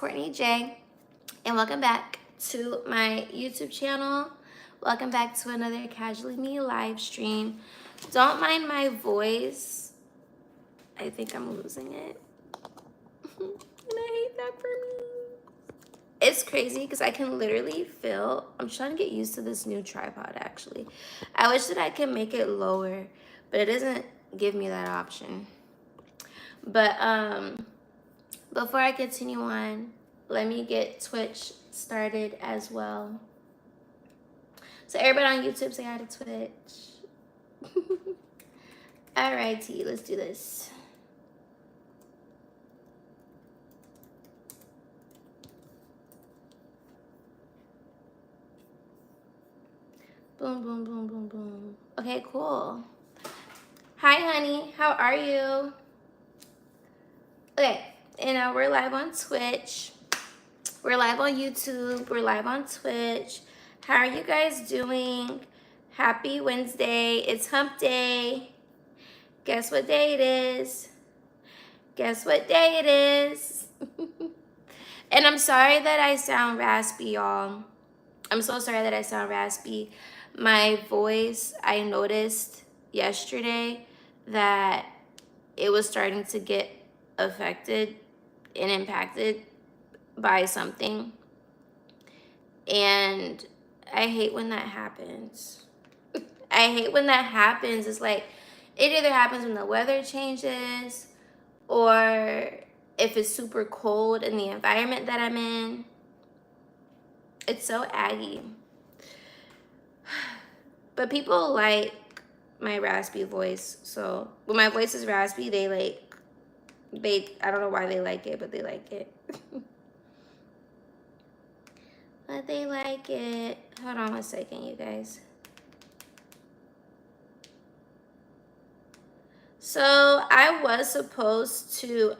Courtney J, and welcome back to my YouTube channel. Welcome back to another Casually Me live stream. Don't mind my voice. I think I'm losing it. And I hate that for me. It's crazy because I can literally feel, I'm trying to get used to this new tripod actually. I wish that I could make it lower, but it doesn't give me that option. But before I continue on, let me get Twitch started as well. So everybody on YouTube, say hi to Twitch. Alrighty, let's do this. Boom, boom, boom, boom, boom. Okay, cool. Hi, honey. How are you? Okay, and now we're live on Twitch. We're live on YouTube. We're live on Twitch. How are you guys doing? Happy Wednesday. It's hump day. Guess what day it is? Guess what day it is? And I'm sorry that I sound raspy, y'all. I'm so sorry that I sound raspy. My voice, I noticed yesterday that it was starting to get affected and impacted by something. And I hate when that happens. I hate when that happens. It's like, it either happens when the weather changes or if it's super cold in the environment that I'm in. It's so aggy. But people like my raspy voice. So when my voice is raspy, I don't know why they like it, but they like it. But they like it. Hold on one second, you guys. So I was supposed to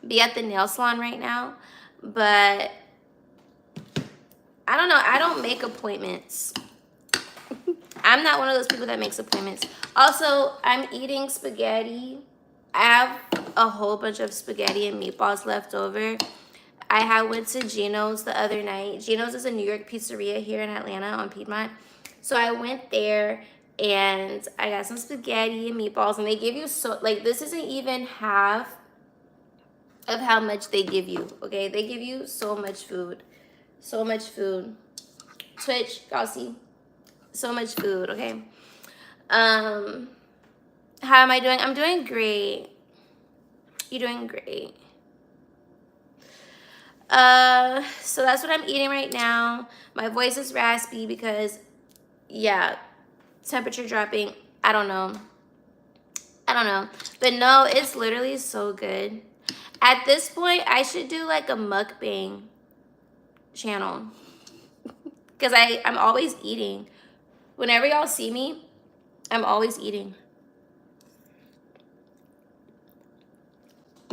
be at the nail salon right now, but I don't know. I don't make appointments. I'm not one of those people that makes appointments. Also, I'm eating spaghetti. I have a whole bunch of spaghetti and meatballs left over. I went to Gino's the other night. Gino's is a New York pizzeria here in Atlanta on Piedmont. So I went there and I got some spaghetti and meatballs, and they give you this isn't even half of how much they give you, okay? They give you so much food. So much food. Twitch, y'all see? So much food, okay? How am I doing? I'm doing great. You're doing great. So that's what I'm eating right now. My voice is raspy because, yeah, temperature dropping. I don't know. But no, it's literally so good. At this point, I should do like a mukbang channel. Because I'm always eating. Whenever y'all see me, I'm always eating.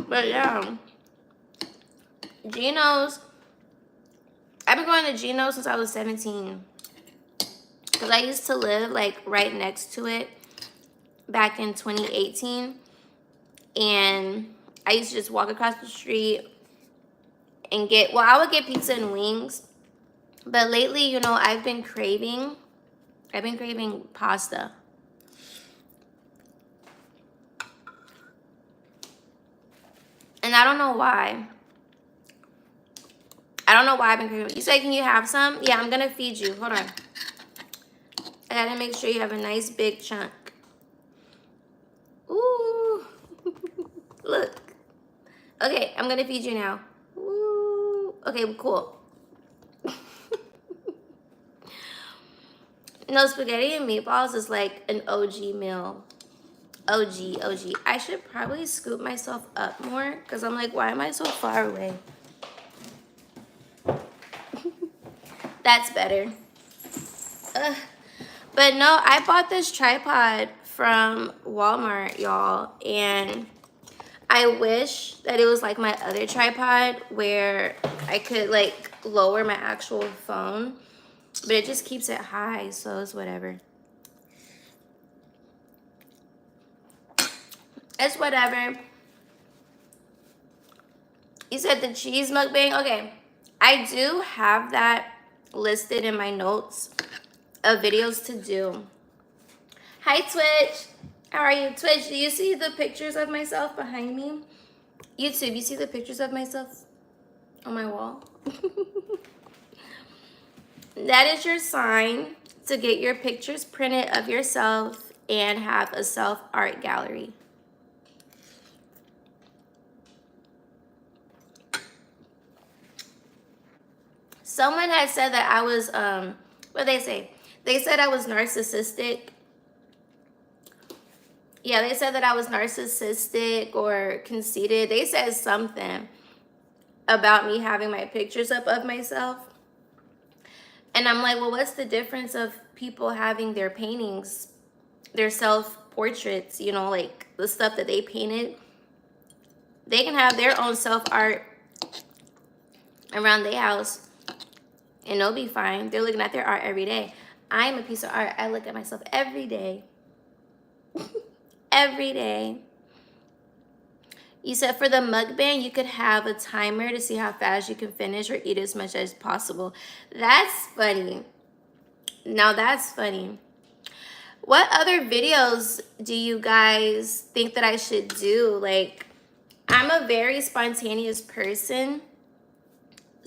But yeah. Gino's. I've been going to Gino's since I was 17. Because I used to live like right next to it back in 2018. And I used to just walk across the street and I would get pizza and wings. But lately, you know, I've been craving pasta. And I don't know why. I've been craving. You say, can you have some? Yeah, I'm going to feed you. Hold on. I got to make sure you have a nice big chunk. Ooh. Look. Okay, I'm going to feed you now. Ooh. Okay, cool. No, spaghetti and meatballs is like an OG meal. OG. I should probably scoop myself up more because I'm like, why am I so far away? That's better. But no, I bought this tripod from Walmart, y'all, and I wish that it was like my other tripod where I could like lower my actual phone, but it just keeps it high, so it's whatever. It's whatever. You said the cheese mukbang? Okay. I do have that listed in my notes of videos to do. Hi, Twitch. How are you? Twitch, do you see the pictures of myself behind me? YouTube, you see the pictures of myself on my wall? That is your sign to get your pictures printed of yourself and have a self-art gallery. Someone had said that I was, what did they say? They said I was narcissistic. Yeah, they said that I was narcissistic or conceited. They said something about me having my pictures up of myself. And I'm like, well, what's the difference of people having their paintings, their self-portraits, you know, like the stuff that they painted? They can have their own self-art around their house and they'll be fine. They're looking at their art every day. I'm a piece of art. I look at myself every day. Every day. You said for the mukbang, you could have a timer to see how fast you can finish or eat as much as possible. That's funny. Now that's funny. What other videos do you guys think that I should do? Like, I'm a very spontaneous person.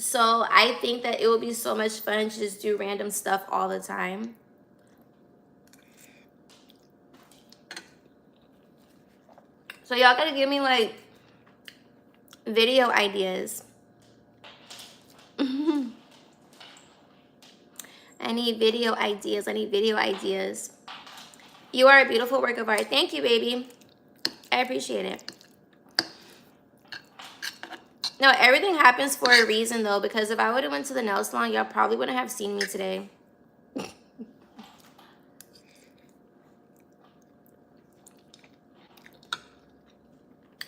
So I think that it would be so much fun to just do random stuff all the time. So y'all gotta give me like video ideas. I need video ideas. I need video ideas. You are a beautiful work of art. Thank you, baby. I appreciate it. No, everything happens for a reason, though, because if I would have went to the nail salon, y'all probably wouldn't have seen me today.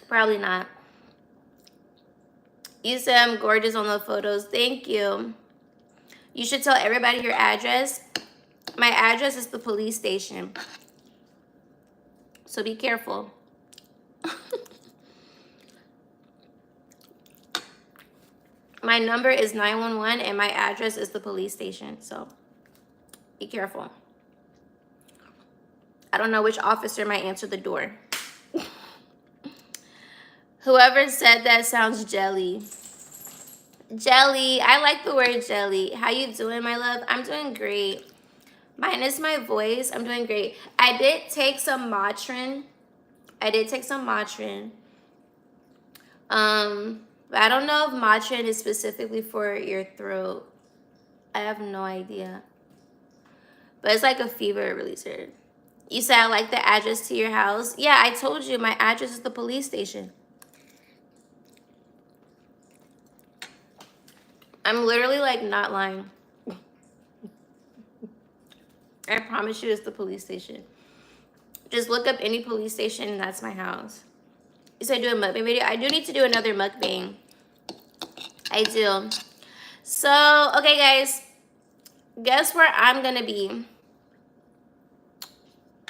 Probably not. You said I'm gorgeous on the photos. Thank you. You should tell everybody your address. My address is the police station. So be careful. My number is 911 and my address is the police station. So be careful. I don't know which officer might answer the door. Whoever said that sounds jelly. Jelly. I like the word jelly. How you doing, my love? I'm doing great. Minus my voice, I'm doing great. I did take some Motrin. But I don't know if Motrin is specifically for your throat. I have no idea. But it's like a fever releaser. You said I like the address to your house. Yeah, I told you my address is the police station. I'm literally like not lying. I promise you it's the police station. Just look up any police station and that's my house. You said do a mukbang video? I do need to do another mukbang. I do. So, okay guys. Guess where I'm gonna be?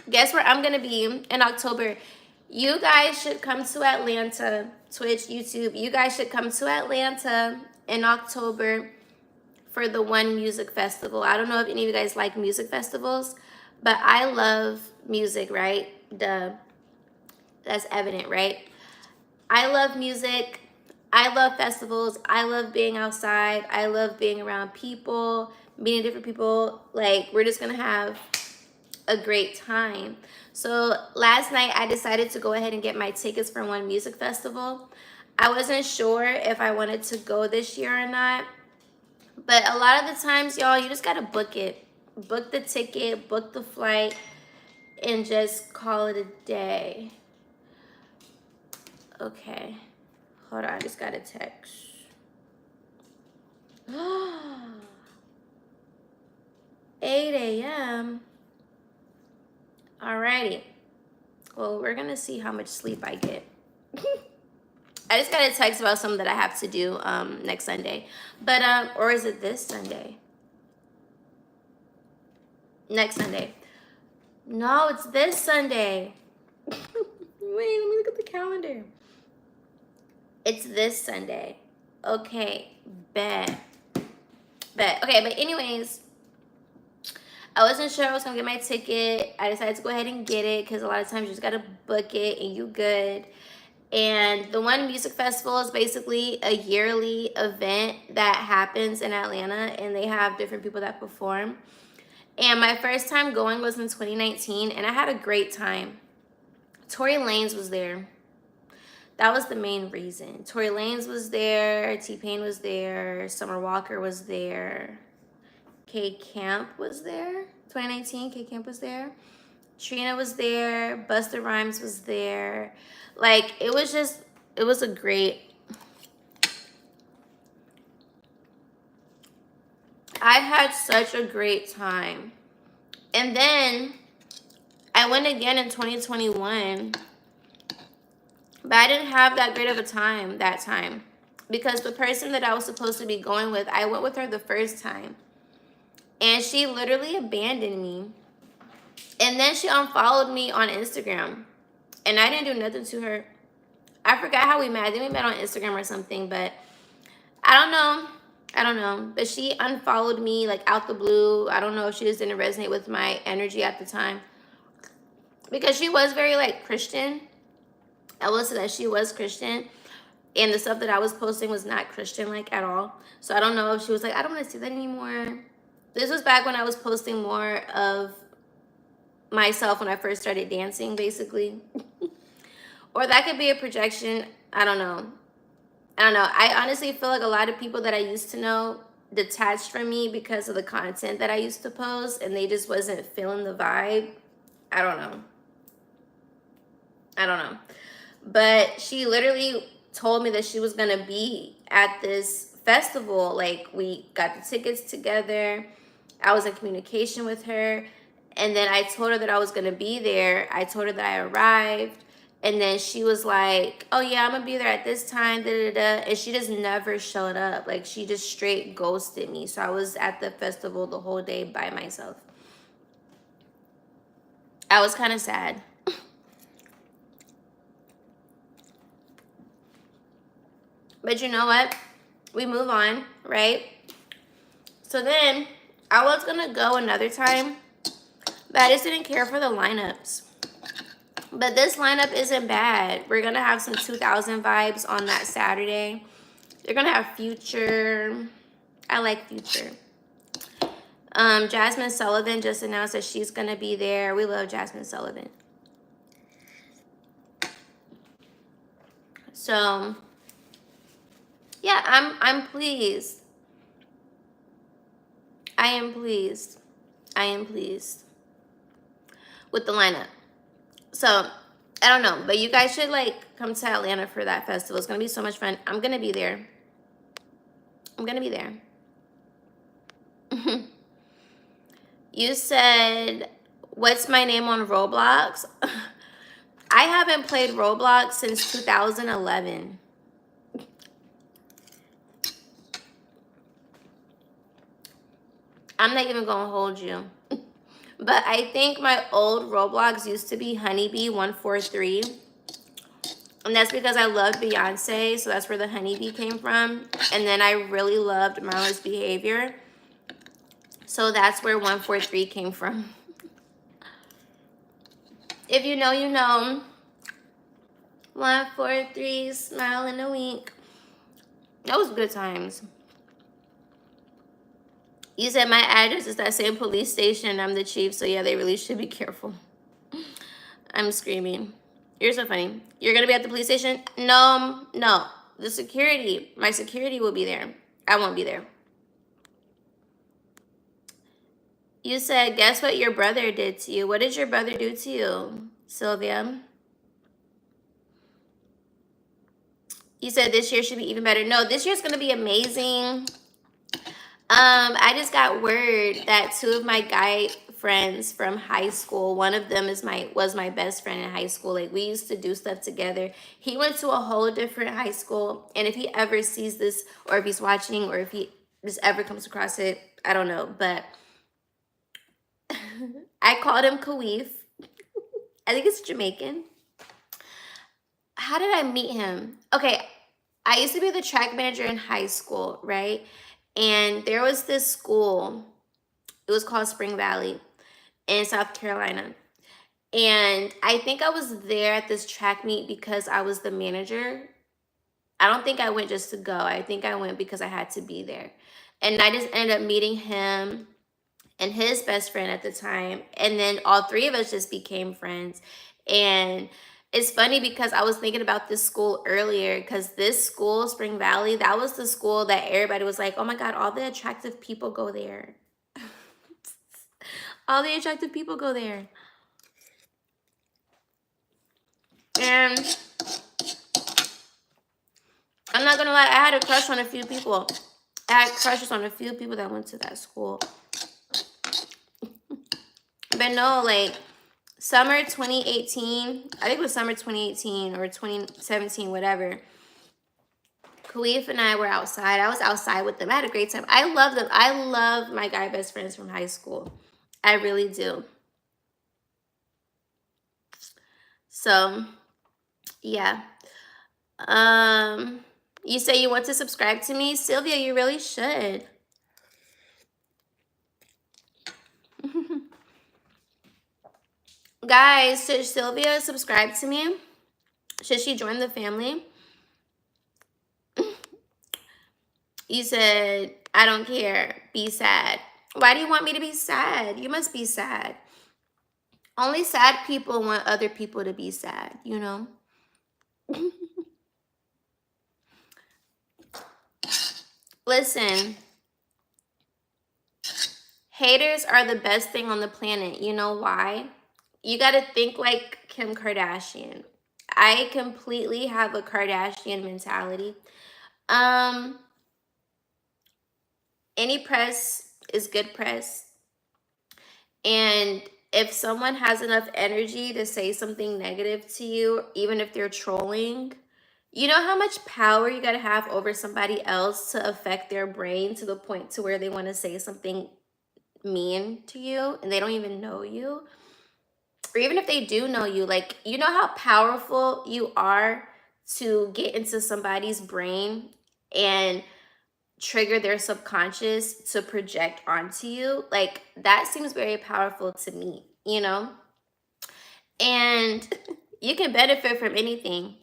Guess where I'm gonna be in October? You guys should come to Atlanta. Twitch, YouTube. You guys should come to Atlanta in October for the One Music Festival. I don't know if any of you guys like music festivals, but I love music, right? Duh. That's evident, right? I love music. I love festivals. I love being outside. I love being around people, meeting different people. Like, we're just going to have a great time. So last night I decided to go ahead and get my tickets for One Music Festival. I wasn't sure if I wanted to go this year or not. But a lot of the times, y'all, you just got to book it. Book the ticket, book the flight, and just call it a day. Okay. Hold on, I just got a text. 8 a.m. Alrighty. Well, we're going to see how much sleep I get. I just got a text about something that I have to do next Sunday. But, or is it this Sunday? Next Sunday. No, it's this Sunday. Wait, let me look at the calendar. It's this Sunday. Okay, bet. Okay, but anyways, I wasn't sure I was gonna get my ticket. I decided to go ahead and get it because a lot of times you just gotta book it and you good. And the One Music Festival is basically a yearly event that happens in Atlanta, and they have different people that perform. And my first time going was in 2019, and I had a great time. Tory Lanez was there. That was the main reason. Tory Lanez was there, T-Pain was there, Summer Walker was there, K Camp was there. 2019, K Camp was there. Trina was there. Busta Rhymes was there. Like, it was a great. I had such a great time. And then I went again in 2021. But I didn't have that great of a time that time. Because the person that I was supposed to be going with, I went with her the first time. And she literally abandoned me. And then she unfollowed me on Instagram. And I didn't do nothing to her. I forgot how we met. I think we met on Instagram or something. But I don't know. But she unfollowed me like out the blue. I don't know if she just didn't resonate with my energy at the time. Because she was very like Christian. I will say that she was Christian. And the stuff that I was posting was not Christian like at all. So I don't know if she was like, I don't want to see that anymore. This was back when I was posting more of myself when I first started dancing, basically. Or that could be a projection. I don't know. I honestly feel like a lot of people that I used to know detached from me because of the content that I used to post, and they just wasn't feeling the vibe. I don't know. But she literally told me that she was going to be at this festival. Like, we got the tickets together. I was in communication with her. And then I told her that I was going to be there. I told her that I arrived. And then she was like, oh, yeah, I'm going to be there at this time. And she just never showed up. Like, she just straight ghosted me. So I was at the festival the whole day by myself. I was kind of sad. But you know what? We move on, right? So then I was going to go another time, but I just didn't care for the lineups. But this lineup isn't bad. We're going to have some 2000 vibes on that Saturday. They're going to have Future. I like Future. Jasmine Sullivan just announced that she's going to be there. We love Jasmine Sullivan. So yeah, I'm pleased. I am pleased with the lineup. So I don't know, but you guys should like come to Atlanta for that festival. It's gonna be so much fun. I'm gonna be there. You said, what's my name on Roblox? I haven't played Roblox since 2011. I'm not even gonna hold you. But I think my old Roblox used to be Honeybee143. And that's because I loved Beyonce, so that's where the Honeybee came from. And then I really loved Mindless Behavior. So that's where 143 came from. If you know, you know. 143, smile in a wink. Those good times. You said my address is that same police station. I'm the chief, so yeah, they really should be careful. I'm screaming. You're so funny. You're gonna be at the police station? No. The security, my security will be there. I won't be there. You said, guess what your brother did to you? What did your brother do to you, Sylvia? You said this year should be even better. No, this year's gonna be amazing. I just got word that two of my guy friends from high school, one of them was my best friend in high school. Like, we used to do stuff together. He went to a whole different high school, and if he ever sees this, or if he's watching, or if he just ever comes across it, I don't know, but I called him Kawif. I think it's Jamaican. How did I meet him? Okay, I used to be the track manager in high school, right? And there was this school, it was called Spring Valley in South Carolina. And I think I was there at this track meet because I was the manager. I don't think I went just to go. I think I went because I had to be there. And I just ended up meeting him and his best friend at the time. And then all three of us just became friends. And it's funny because I was thinking about this school earlier, because this school, Spring Valley, that was the school that everybody was like, oh my God, all the attractive people go there. All the attractive people go there. And I'm not gonna lie, I had a crush on a few people. I had crushes on a few people that went to that school. But no, like, summer 2018, I think it was summer 2018 or 2017, whatever. Khalif and I were outside. I was outside with them. I had a great time. I love them. I love my guy best friends from high school. I really do. So, yeah. You say you want to subscribe to me? Sylvia, you really should. Guys, should Sylvia subscribe to me? Should she join the family? You said, I don't care. Be sad. Why do you want me to be sad? You must be sad. Only sad people want other people to be sad, you know? Listen, haters are the best thing on the planet. You know why? You got to think like Kim Kardashian. I completely have a Kardashian mentality. Any press is good press. And if someone has enough energy to say something negative to you, even if they're trolling, you know how much power you got to have over somebody else to affect their brain to the point to where they want to say something mean to you and they don't even know you? Or even if they do know you, like, you know how powerful you are to get into somebody's brain and trigger their subconscious to project onto you? Like, that seems very powerful to me, you know? And you can benefit from anything.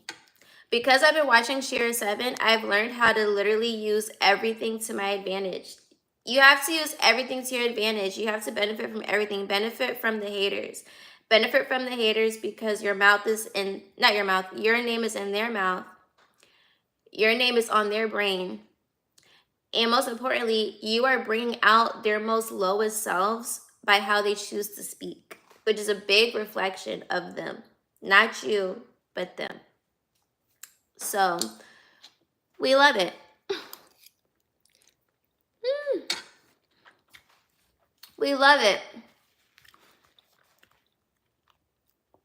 Because I've been watching Shira 7, I've learned how to literally use everything to my advantage. You have to use everything to your advantage. You have to benefit from everything. Benefit from the haters. Benefit from the haters because your mouth is in, not your mouth, your name is in their mouth. Your name is on their brain. And most importantly, you are bringing out their most lowest selves by how they choose to speak, which is a big reflection of them. Not you, but them. So, we love it. We love it.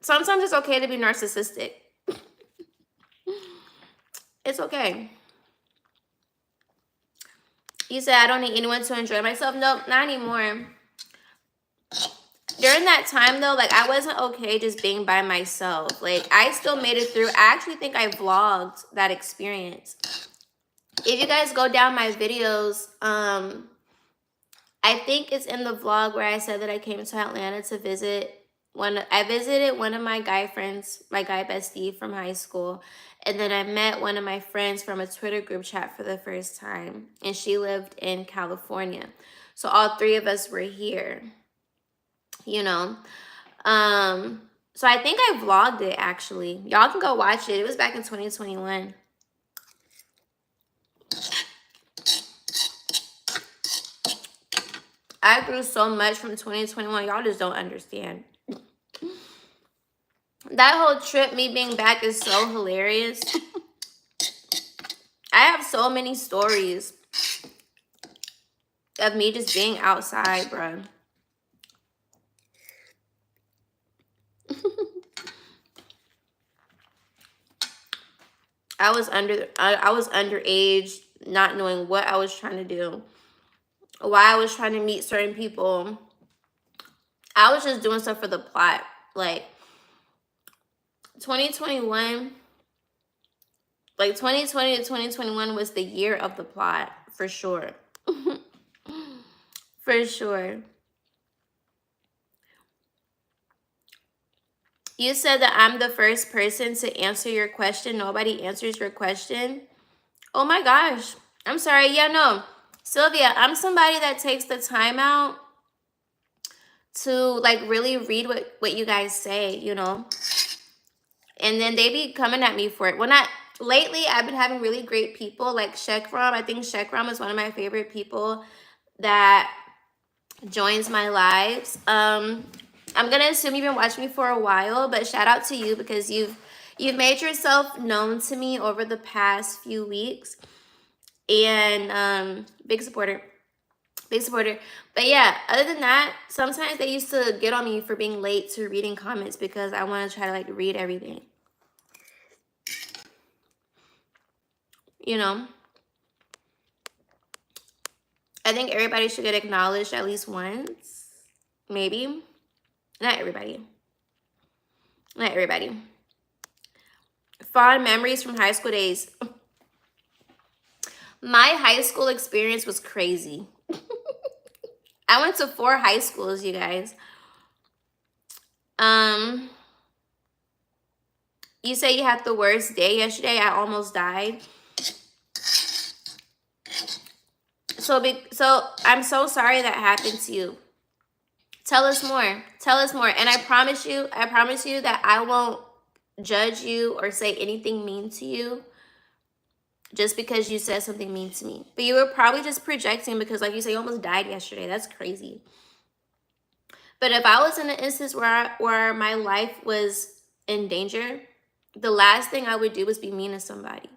Sometimes it's okay to be narcissistic. It's okay. You said, I don't need anyone to enjoy myself. Nope, not anymore. During that time, though, like, I wasn't okay just being by myself. Like, I still made it through. I actually think I vlogged that experience. If you guys go down my videos, I think it's in the vlog where I said that I came to Atlanta to visit. I visited one of my guy friends, my guy bestie from high school. And then I met one of my friends from a Twitter group chat for the first time. And she lived in California. So all three of us were here, you know. So I think I vlogged it, actually. Y'all can go watch it. It was back in 2021. I grew so much from 2021. Y'all just don't understand. That whole trip, me being back, is so hilarious. I have so many stories of me just being outside, bro. I was underage, not knowing what I was trying to do, why I was trying to meet certain people. I was just doing stuff for the plot. Like, 2021, Like 2020 to 2021 was the year of the plot, for sure. For sure. You said that I'm the first person to answer your question. Nobody answers your question. Oh my gosh. I'm sorry. Yeah, no. Sylvia, I'm somebody that takes the time out to like really read what you guys say, you know? And then they be coming at me for it. Lately, I've been having really great people like Shekram. I think Shekram is one of my favorite people that joins my lives. I'm gonna assume you've been watching me for a while, but shout out to you because you've made yourself known to me over the past few weeks. And big supporter. But yeah, other than that, sometimes they used to get on me for being late to reading comments because I want to try to like read everything, you know. I think everybody should get acknowledged at least once, maybe. Not everybody. Fond memories from high school days. My high school experience was crazy. I went to 4 high schools, you guys. You say you had the worst day yesterday. I almost died. So I'm so sorry that happened to you. Tell us more. And I promise you that I won't judge you or say anything mean to you just because you said something mean to me. But you were probably just projecting because, like you say, you almost died yesterday. That's crazy. But if I was in an instance where my life was in danger, the last thing I would do was be mean to somebody.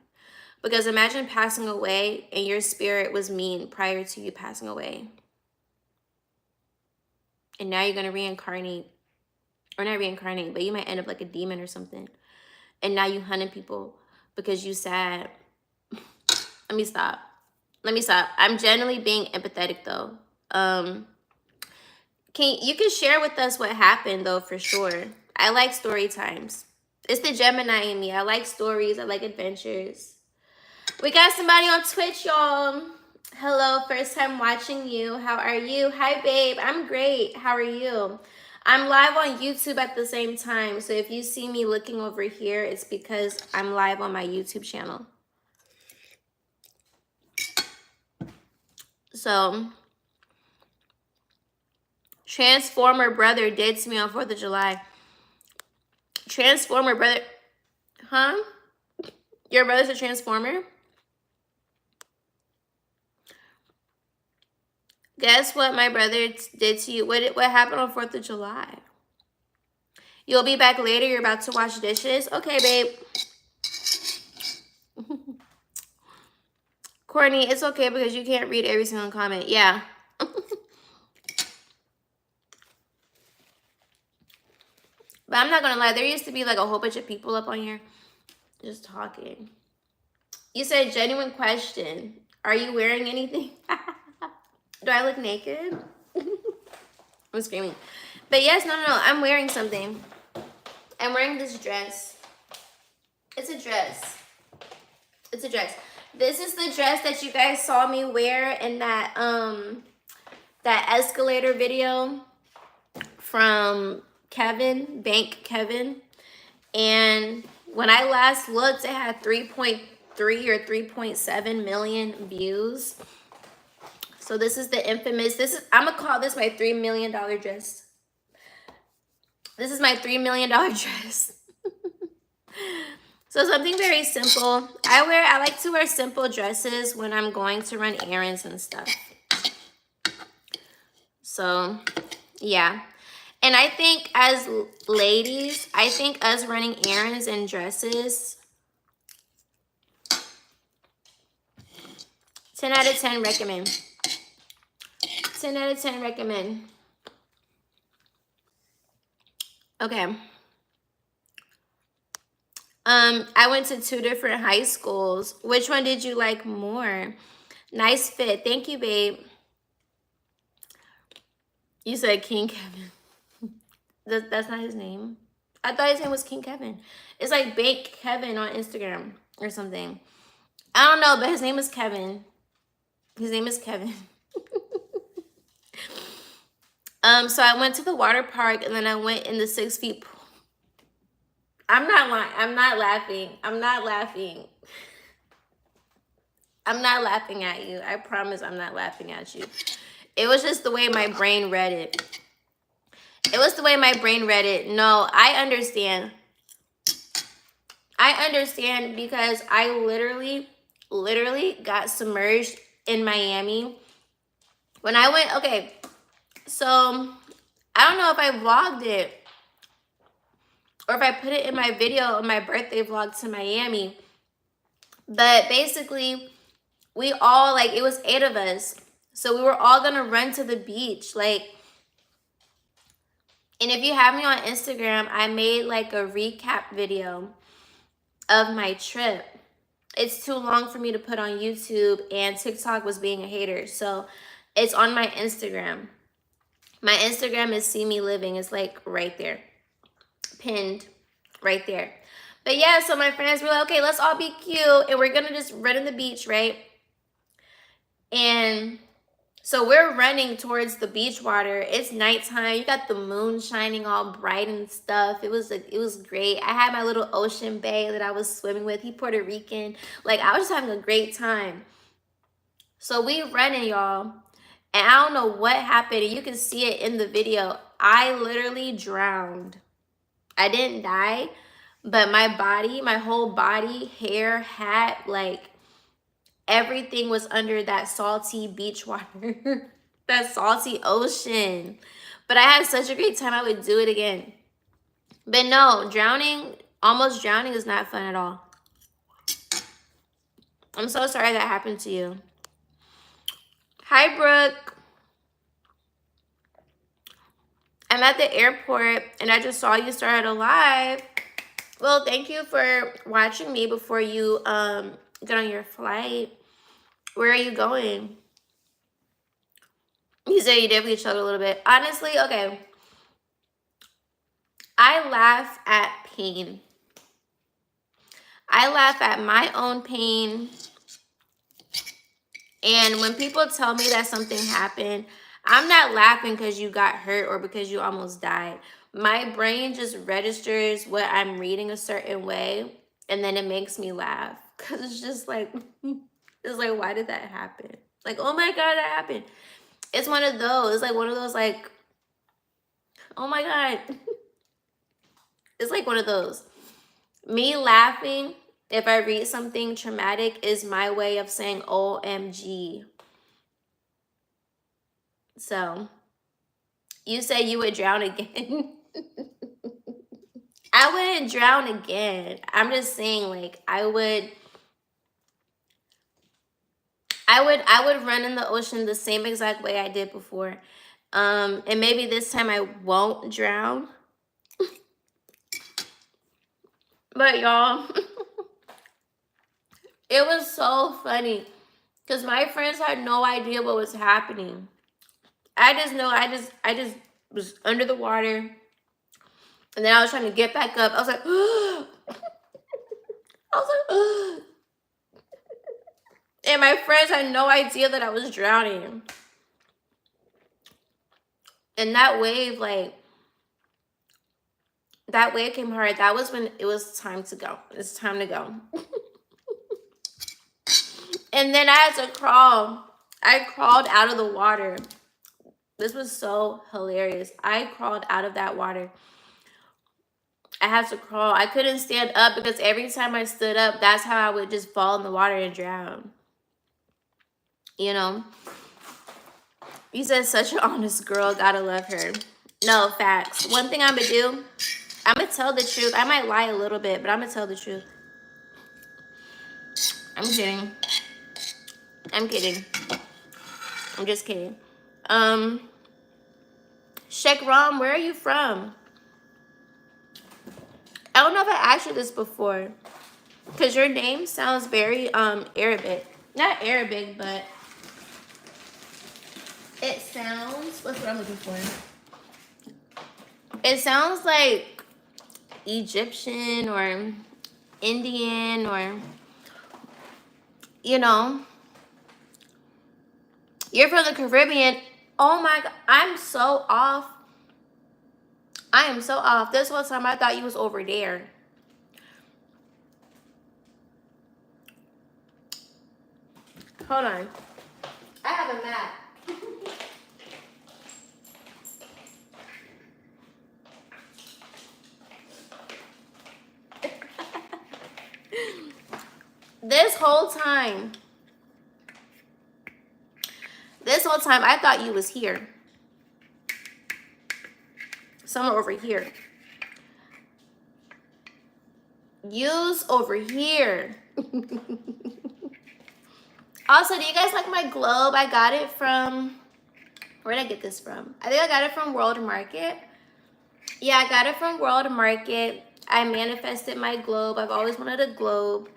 Because imagine passing away and your spirit was mean prior to you passing away. And now you're going to reincarnate. Or not reincarnate, but you might end up like a demon or something. And now you hunting people because you sad. Let me stop. I'm generally being empathetic though. You can share with us what happened though, for sure. I like story times. It's the Gemini in me. I like stories. I like adventures. We got somebody on Twitch, y'all. Hello, first time watching you. How are you? Hi, babe. I'm great. How are you? I'm live on YouTube at the same time. So if you see me looking over here, it's because I'm live on my YouTube channel. So, Transformer brother did to me on 4th of July. Transformer brother. Huh? Your brother's a Transformer? Guess what my brother did to you? What happened on 4th of July? You'll be back later. You're about to wash dishes. Okay, babe. Courtney, it's okay because you can't read every single comment. Yeah. But I'm not going to lie. There used to be like a whole bunch of people up on here just talking. You said genuine question. Are you wearing anything? Do I look naked? I'm screaming. But yes, no. I'm wearing something. I'm wearing this dress. It's a dress. This is the dress that you guys saw me wear in that escalator video from Kevin, Bank Kevin. And when I last looked, it had 3.3 or 3.7 million views. So this is the infamous, I'm gonna call this my $3 million dress. This is my $3 million dress. So something very simple. I like to wear simple dresses when I'm going to run errands and stuff. So, yeah. And I think as ladies, us running errands in dresses, 10 out of 10 recommend. 10 out of 10 recommend. Okay. I went to 2 different high schools. Which one did you like more? Nice fit. Thank you, babe. You said King Kevin. That's not his name. I thought his name was King Kevin. It's like Bake Kevin on Instagram. or something. I don't know, but his name is Kevin. His name is Kevin. So I went to the water park and then I went in the 6 feet pool. I'm not lying. I'm not laughing. I'm not laughing. I'm not laughing at you. I promise I'm not laughing at you. It was just the way my brain read it. It was the way my brain read it. No, I understand. I understand because I literally got submerged in Miami. When I went, okay, so I don't know if I vlogged it or if I put it in my video on my birthday vlog to Miami. But basically, we all, like, it was 8 of us. So we were all gonna run to the beach. Like, and if you have me on Instagram, I made like a recap video of my trip. It's too long for me to put on YouTube, and TikTok was being a hater. So it's on my Instagram. My Instagram is See Me Living. It's like right there. Pinned right there. But yeah, so my friends were like, okay, let's all be cute. And we're going to just run in the beach, right? And so we're running towards the beach water. It's nighttime. You got the moon shining all bright and stuff. It was great. I had my little ocean bae that I was swimming with. He Puerto Rican. Like, I was just having a great time. So we running, y'all. And I don't know what happened. You can see it in the video. I literally drowned. I didn't die, but my body, my whole body, hair, hat, like, everything was under that salty beach water, that salty ocean. But I had such a great time, I would do it again. But no, almost drowning is not fun at all. I'm so sorry that happened to you. Hi, Brooke. I'm at the airport and I just saw you started a live. Well, thank you for watching me before you get on your flight. Where are you going? You said you definitely chilled a little bit. Honestly, okay. I laugh at pain. I laugh at my own pain. And when people tell me that something happened, I'm not laughing because you got hurt or because you almost died. My brain just registers what I'm reading a certain way, and then it makes me laugh. Because it's just like, why did that happen? Like, oh my God, that happened. It's one of those, like one of those, like, oh my God. It's like one of those. Me laughing, if I read something traumatic, is my way of saying OMG. So, you say you would drown again. I wouldn't drown again. I'm just saying, like, I would run in the ocean the same exact way I did before. And maybe this time I won't drown. But y'all, it was so funny because my friends had no idea what was happening. I just know I just was under the water, and then I was trying to get back up. I was like, and my friends had no idea that I was drowning. And that wave, like, that wave came hard. That was when it was time to go. It's time to go. And then I had to crawl. I crawled out of the water. This was so hilarious. I crawled out of that water. I had to crawl. I couldn't stand up because every time I stood up, that's how I would just fall in the water and drown. You know? You said such an honest girl. Gotta love her. No, facts. One thing I'm gonna do, I'm gonna tell the truth. I might lie a little bit, but I'm gonna tell the truth. I'm kidding. I'm kidding. I'm just kidding. Sheikh Ram, where are you from? I don't know if I asked you this before, because your name sounds very Arabic. Not Arabic, but it sounds, what's what I'm looking for? It sounds like Egyptian or Indian or you know, you're from the Caribbean. Oh my God, I'm so off. I am so off. This whole time I thought you was over there. Hold on. I have a map. This whole time I thought you was here. Somewhere over here. You's over here. Also, do you guys like my globe? I got it from, where did I get this from? I think I got it from World Market. Yeah, I got it from World Market. I manifested my globe. I've always wanted a globe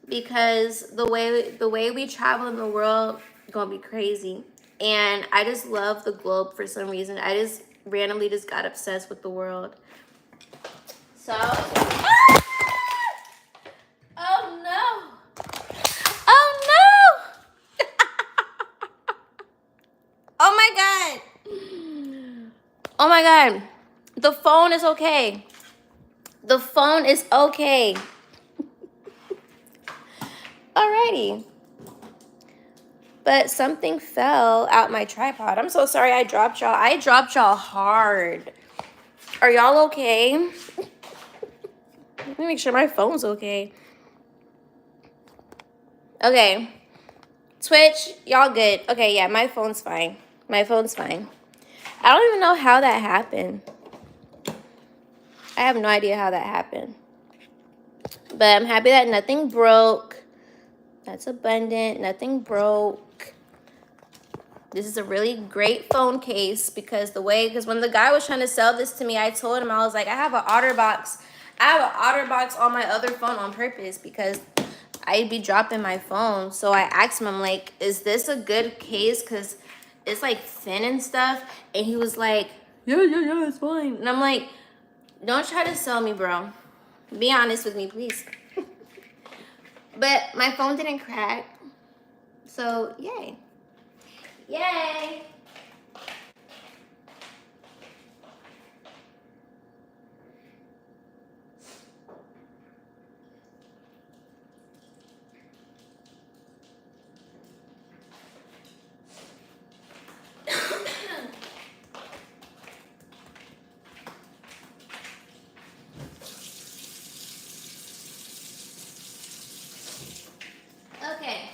because the way we travel in the world gonna be crazy. And I just love the globe for some reason. I just randomly just got obsessed with the world. So, oh no. Oh no. Oh my God. Oh my God. The phone is okay. The phone is okay. Alrighty. But something fell out my tripod. I'm so sorry I dropped y'all. I dropped y'all hard. Are y'all okay? Let me make sure my phone's okay. Okay. Twitch, y'all good. Okay, yeah, my phone's fine. My phone's fine. I don't even know how that happened. I have no idea how that happened. But I'm happy that nothing broke. That's abundant. Nothing broke. This is a really great phone case because when the guy was trying to sell this to me, I told him, I was like, I have an OtterBox. I have an OtterBox on my other phone on purpose because I'd be dropping my phone. So I asked him, I'm like, is this a good case? Because it's like thin and stuff. And he was like, yeah, it's fine. And I'm like, don't try to sell me, bro. Be honest with me, please. But my phone didn't crack. So, yay. Yay. Okay.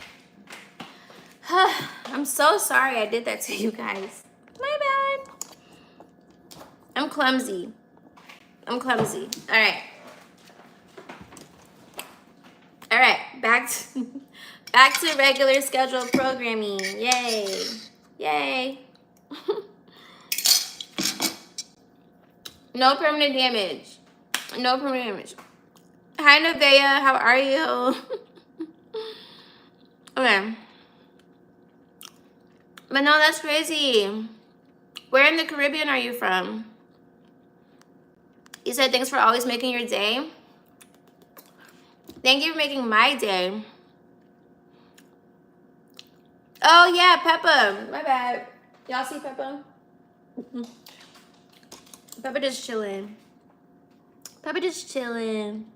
I'm so sorry I did that to you guys. My bad. I'm clumsy. All right. All right. Back to regular scheduled programming. Yay. Yay. No permanent damage. No permanent damage. Hi, Nevaeh. How are you? Okay. But no, that's crazy. Where in the Caribbean are you from? You said thanks for always making your day. Thank you for making my day. Oh, yeah, Peppa. My bad. Y'all see Peppa? Peppa just chilling. Peppa just chilling.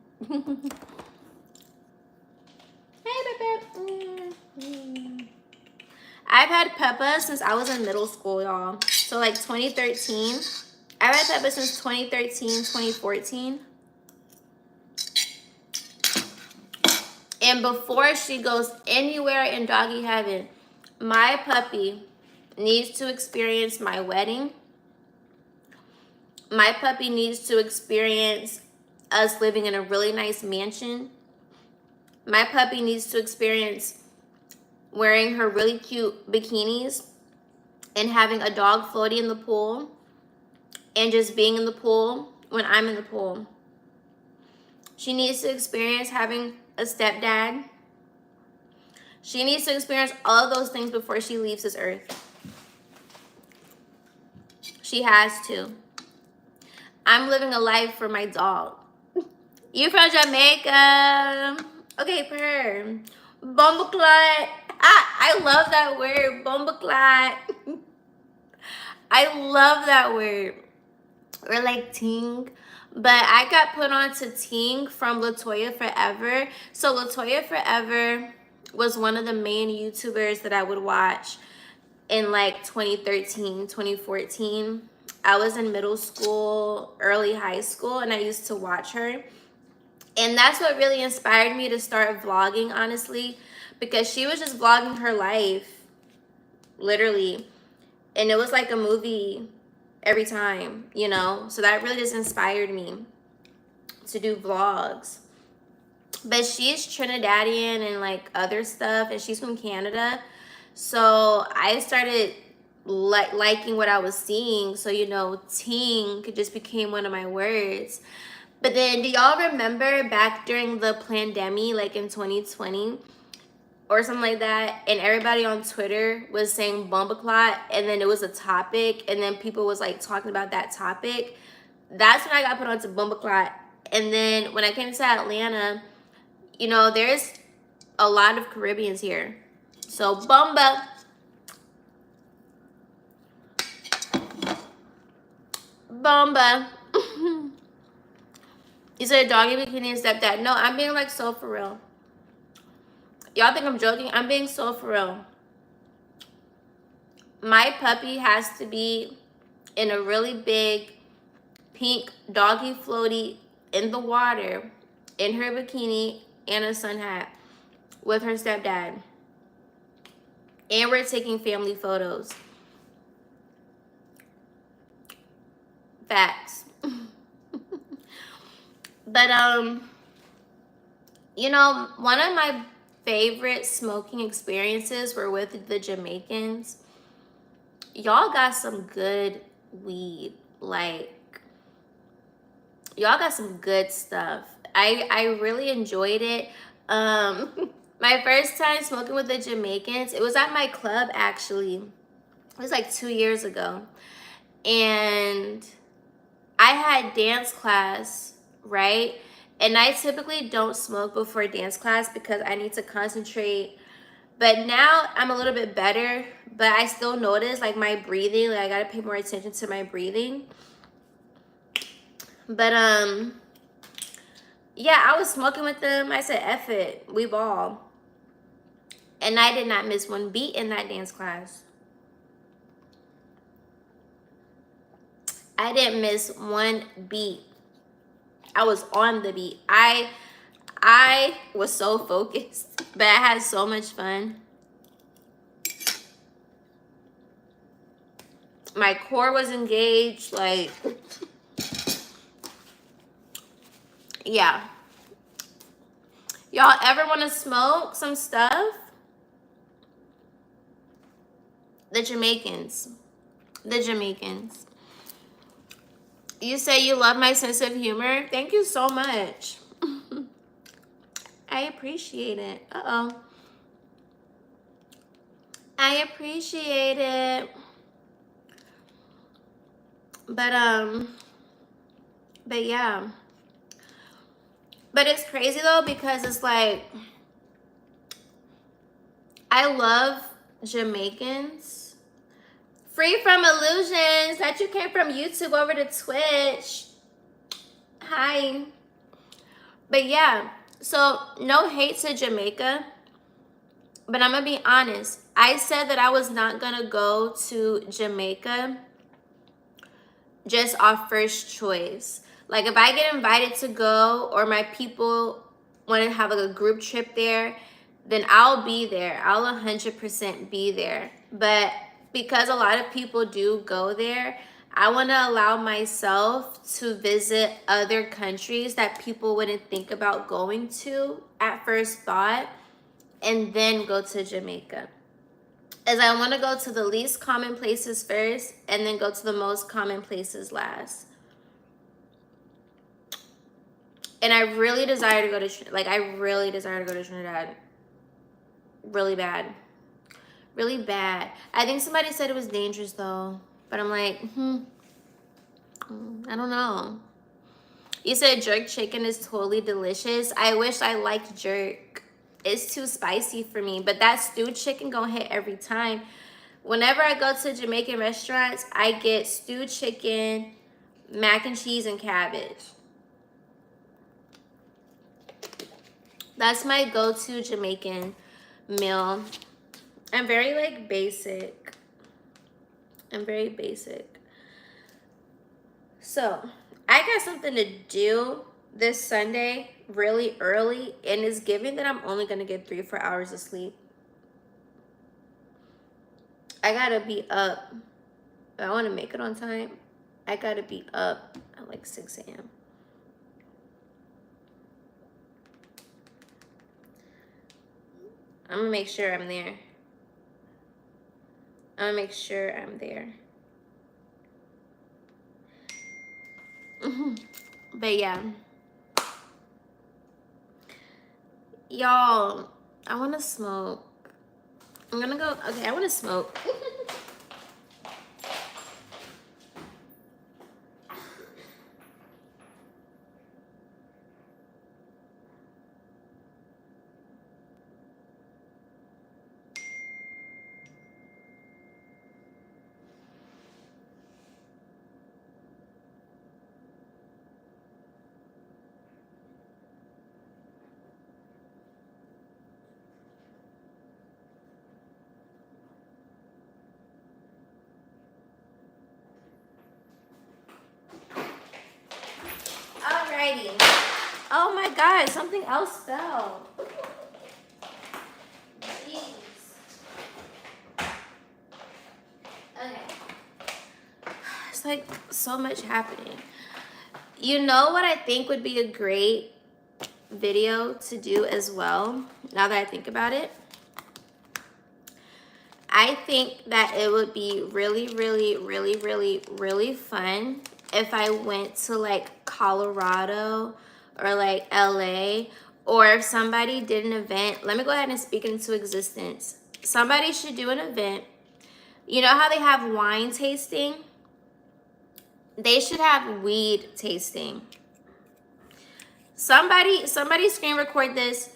Hey, Peppa. I've had Peppa since I was in middle school, y'all. So, like, 2013. I've had Peppa since 2013, 2014. And before she goes anywhere in doggy heaven, my puppy needs to experience my wedding. My puppy needs to experience us living in a really nice mansion. My puppy needs to experience wearing her really cute bikinis and having a dog floaty in the pool and just being in the pool when I'm in the pool. She needs to experience having a stepdad. She needs to experience all of those things before she leaves this earth. She has to. I'm living a life for my dog. You from Jamaica? Okay, Purr. Bumbleclot. I love that word, bumbleclot. I love that word. Or like ting. But I got put on to ting from Latoya Forever. So Latoya Forever was one of the main YouTubers that I would watch in like 2013, 2014. I was in middle school, early high school, and I used to watch her. And that's what really inspired me to start vlogging, honestly, because she was just vlogging her life, literally. And it was like a movie every time, you know? So that really just inspired me to do vlogs. But she's Trinidadian and like other stuff, and she's from Canada. So I started liking what I was seeing. So, you know, ting just became one of my words. But then, do y'all remember back during the pandemic, like in 2020 or something like that, and everybody on Twitter was saying bumbleclot, and then it was a topic, and then people was like talking about that topic? That's when I got put onto bumbleclot. And then when I came to Atlanta, you know, there's a lot of Caribbeans here. So bumba. Bumba. You said doggy bikini and stepdad. No, I'm being like so for real. Y'all think I'm joking? I'm being so for real. My puppy has to be in a really big pink doggy floaty in the water, in her bikini and a sun hat with her stepdad. And we're taking family photos. Facts. But you know, one of my favorite smoking experiences were with the Jamaicans. Y'all got some good weed. Like, y'all got some good stuff. I really enjoyed it. My first time smoking with the Jamaicans, it was at my club, actually. It was like 2 years ago. And I had dance class, right? And I typically don't smoke before dance class because I need to concentrate. But now I'm a little bit better, but I still notice like my breathing, like I gotta pay more attention to my breathing. But yeah, I was smoking with them. I said, F it, we ball. And I did not miss one beat in that dance class. I didn't miss one beat. I was on the beat. I was so focused, but I had so much fun. My core was engaged, like, yeah. Y'all ever want to smoke some stuff? The Jamaicans. The Jamaicans. You say you love my sense of humor? Thank you so much. I appreciate it. Uh-oh. I appreciate it. But yeah. But it's crazy though, because it's like, I love Jamaicans. Free from illusions that you came from YouTube over to Twitch. Hi. But yeah, so no hate to Jamaica, but I'm gonna be honest. I said that I was not gonna go to Jamaica just off first choice. Like if I get invited to go, or my people want to have like a group trip there, then I'll be there. I'll 100% be there. But because a lot of people do go there, I want to allow myself to visit other countries that people wouldn't think about going to at first thought, and then go to Jamaica. As I want to go to the least common places first, and then go to the most common places last. And I really desire to go to, like, I really desire to go to Trinidad. Really bad. Really bad. I think somebody said it was dangerous though, but I'm like, I don't know. You said jerk chicken is totally delicious. I wish I liked jerk. it's too spicy for me. But that stewed chicken gonna hit every time. Whenever I go to Jamaican restaurants, I get stewed chicken, mac and cheese, and cabbage. That's my go-to Jamaican meal. I'm very like basic. I'm very basic. So I got something to do this Sunday really early, and it's given that I'm only gonna get 3 or 4 hours of sleep. I gotta be up. If I want to make it on time, I gotta be up at like 6 a.m. I'm gonna make sure I'm there. I'm gonna make sure I'm there. But yeah, y'all, I want to smoke. I'm gonna go. Okay, I want to smoke. Alrighty. Oh my God, something else fell. Jeez. Okay. It's like so much happening. You know what I think would be a great video to do as well, now that I think about it? I think that it would be really, really, really, really, really fun if I went to like Colorado or like LA, or if somebody did an event. Let me go ahead and speak it into existence. Somebody should do an event. You know how they have wine tasting? They should have weed tasting. Somebody screen record this.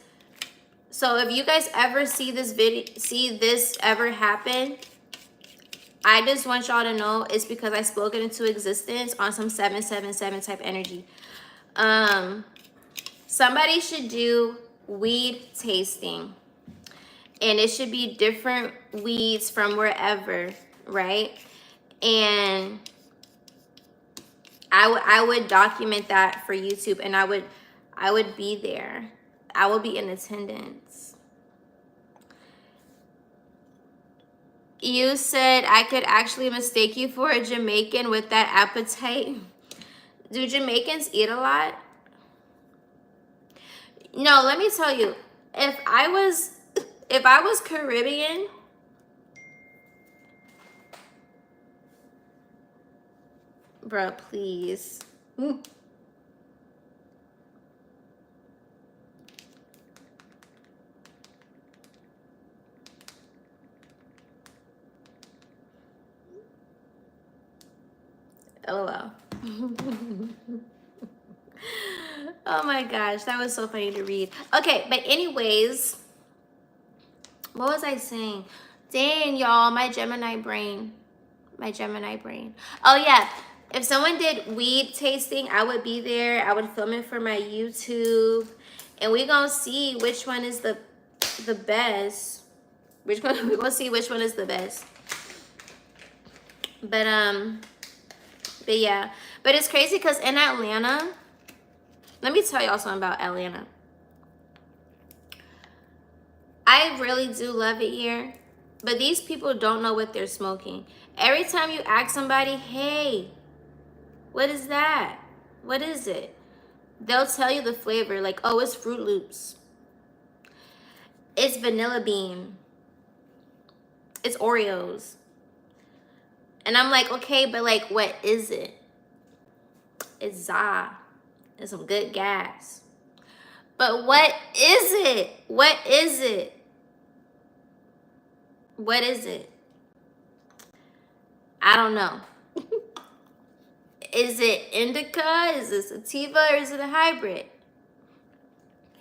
So if you guys ever see this ever happen, I just want y'all to know it's because I spoke it into existence on some 777 type energy. Somebody should do weed tasting, and it should be different weeds from wherever, right? And I would document that for YouTube, and I would be there. I will be in attendance. You said I could actually mistake you for a Jamaican with that appetite. Do Jamaicans eat a lot? No, let me tell you. If I was Caribbean, bruh, please. LOL. Oh my gosh, that was so funny to read. Okay, but anyways, what was I saying? Dang, y'all, my Gemini brain. My Gemini brain. Oh yeah, if someone did weed tasting, I would be there. I would film it for my YouTube, and we gonna see which one is the best. Which one? We gonna see which one is the best. But yeah, but it's crazy because in Atlanta, let me tell y'all something about Atlanta. I really do love it here, but these people don't know what they're smoking. Every time you ask somebody, hey, what is that? What is it? They'll tell you the flavor, like, oh, it's Fruit Loops. It's vanilla bean. It's Oreos. And I'm like, okay, but like, what is it? It's za. It's some good gas. But what is it? What is it? What is it? I don't know. Is it indica? Is it sativa? Or is it a hybrid?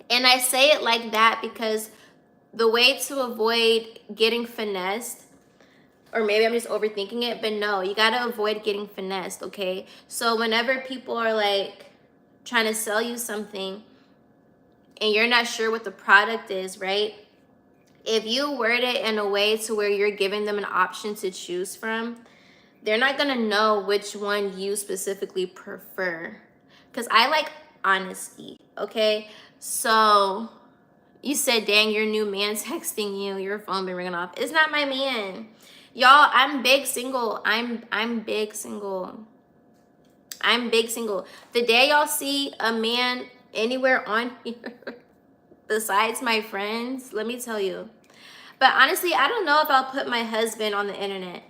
And I say it like that because the way to avoid getting finessed, or maybe I'm just overthinking it, but no, you gotta avoid getting finessed, okay? So whenever people are like trying to sell you something and you're not sure what the product is, right? If you word it in a way to where you're giving them an option to choose from, they're not gonna know which one you specifically prefer. Because I like honesty, okay? So you said, dang, your new man texting you, your phone been ringing off. It's not my man. Y'all, I'm big single. I'm big single. I'm big single. The day y'all see a man anywhere on here besides my friends, let me tell you. But honestly, I don't know if I'll put my husband on the internet.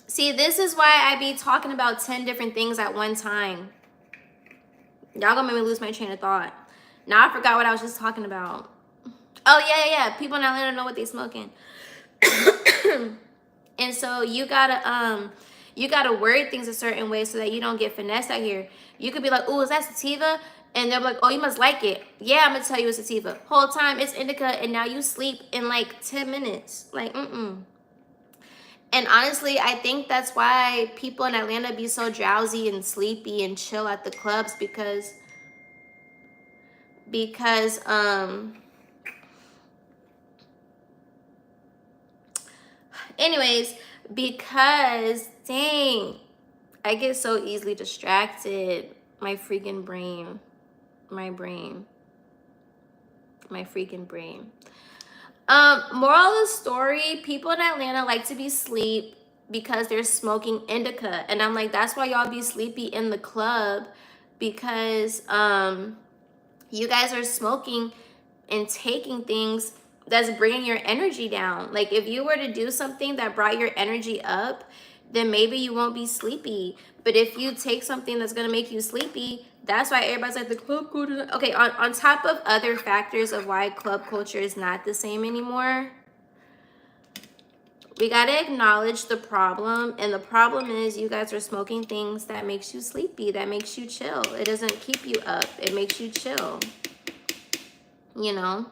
See, this is why I be talking about 10 different things at one time. Y'all gonna make me lose my train of thought. Now I forgot what I was just talking about. Oh, yeah. People in Atlanta know what they smoking. And so you gotta word things a certain way so that you don't get finessed out here. You could be like, oh, is that sativa? And they're like, oh, you must like it. Yeah, I'm gonna tell you it's sativa. Whole time it's indica, and now you sleep in like 10 minutes. Like, And honestly, I think that's why people in Atlanta be so drowsy and sleepy and chill at the clubs because anyways, because dang, I get so easily distracted. My freaking brain. My freaking brain. Moral of the story, people in Atlanta like to be asleep because they're smoking indica. And I'm like, that's why y'all be sleepy in the club, because you guys are smoking and taking things that's bringing your energy down. Like if you were to do something that brought your energy up, then maybe you won't be sleepy. But if you take something that's gonna make you sleepy, that's why everybody's like the club culture. Okay, on top of other factors of why club culture is not the same anymore, we gotta acknowledge the problem. And the problem is you guys are smoking things that makes you sleepy, that makes you chill. It doesn't keep you up, it makes you chill. You know?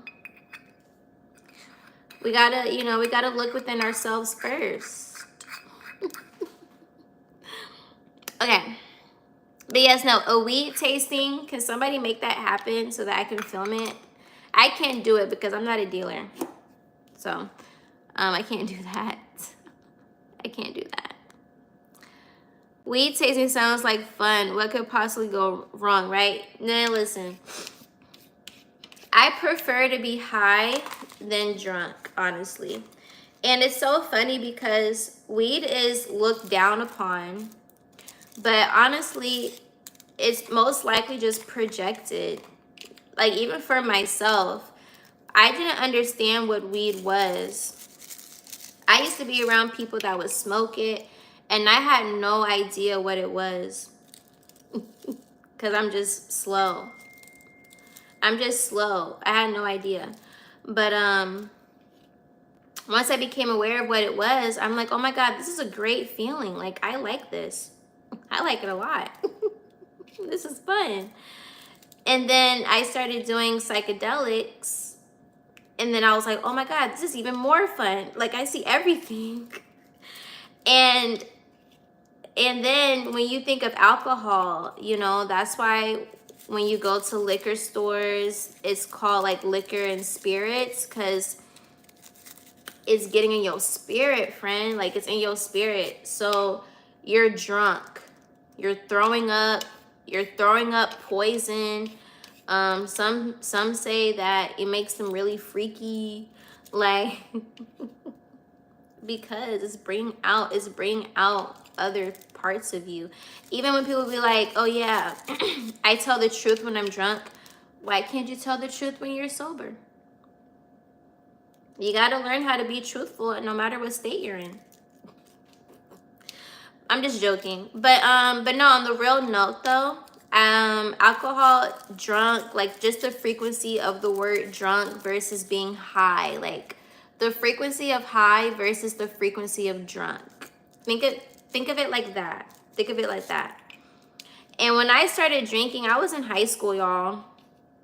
We gotta look within ourselves first. Okay. But yes, no, a weed tasting, can somebody make that happen so that I can film it? I can't do it because I'm not a dealer. So, I can't do that. I can't do that. Weed tasting sounds like fun. What could possibly go wrong, right? Now listen. I prefer to be high than drunk, honestly. And it's so funny because weed is looked down upon, but honestly, it's most likely just projected. Like even for myself, I didn't understand what weed was. I used to be around people that would smoke it, and I had no idea what it was. Because I'm just slow. I had no idea. But once I became aware of what it was, I'm like, oh my God, this is a great feeling. Like, I like this. I like it a lot. This is fun. And then I started doing psychedelics. And then I was like, oh my God, this is even more fun. Like, I see everything. And then when you think of alcohol, you know, that's why when you go to liquor stores, it's called like liquor and spirits, because it's getting in your spirit, friend. Like it's in your spirit. So you're drunk. You're throwing up poison. Some say that it makes them really freaky, like because it's bringing out other parts of you. Even when people be like, oh yeah, I tell the truth when I'm drunk. Why can't you tell the truth when you're sober? You got to learn how to be truthful no matter what state you're in. I'm just joking. But no, on the real note though, alcohol, drunk, like just the frequency of the word drunk versus being high, like the frequency of high versus the frequency of drunk. Think of it like that. Think of it like that. And when I started drinking, I was in high school, y'all.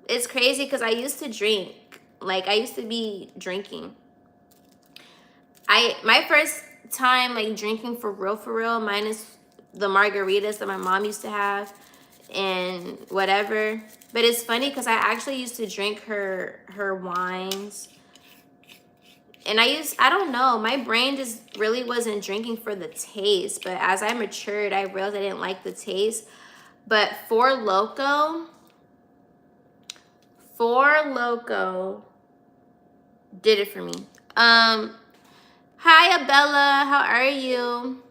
It's crazy because I used to drink. Like, I used to be drinking. My first time, like, drinking for real, minus the margaritas that my mom used to have and whatever. But it's funny because I actually used to drink her wines. And I don't know, my brain just really wasn't drinking for the taste. But as I matured, I realized I didn't like the taste. But Four Loko did it for me. Hi Abella, how are you?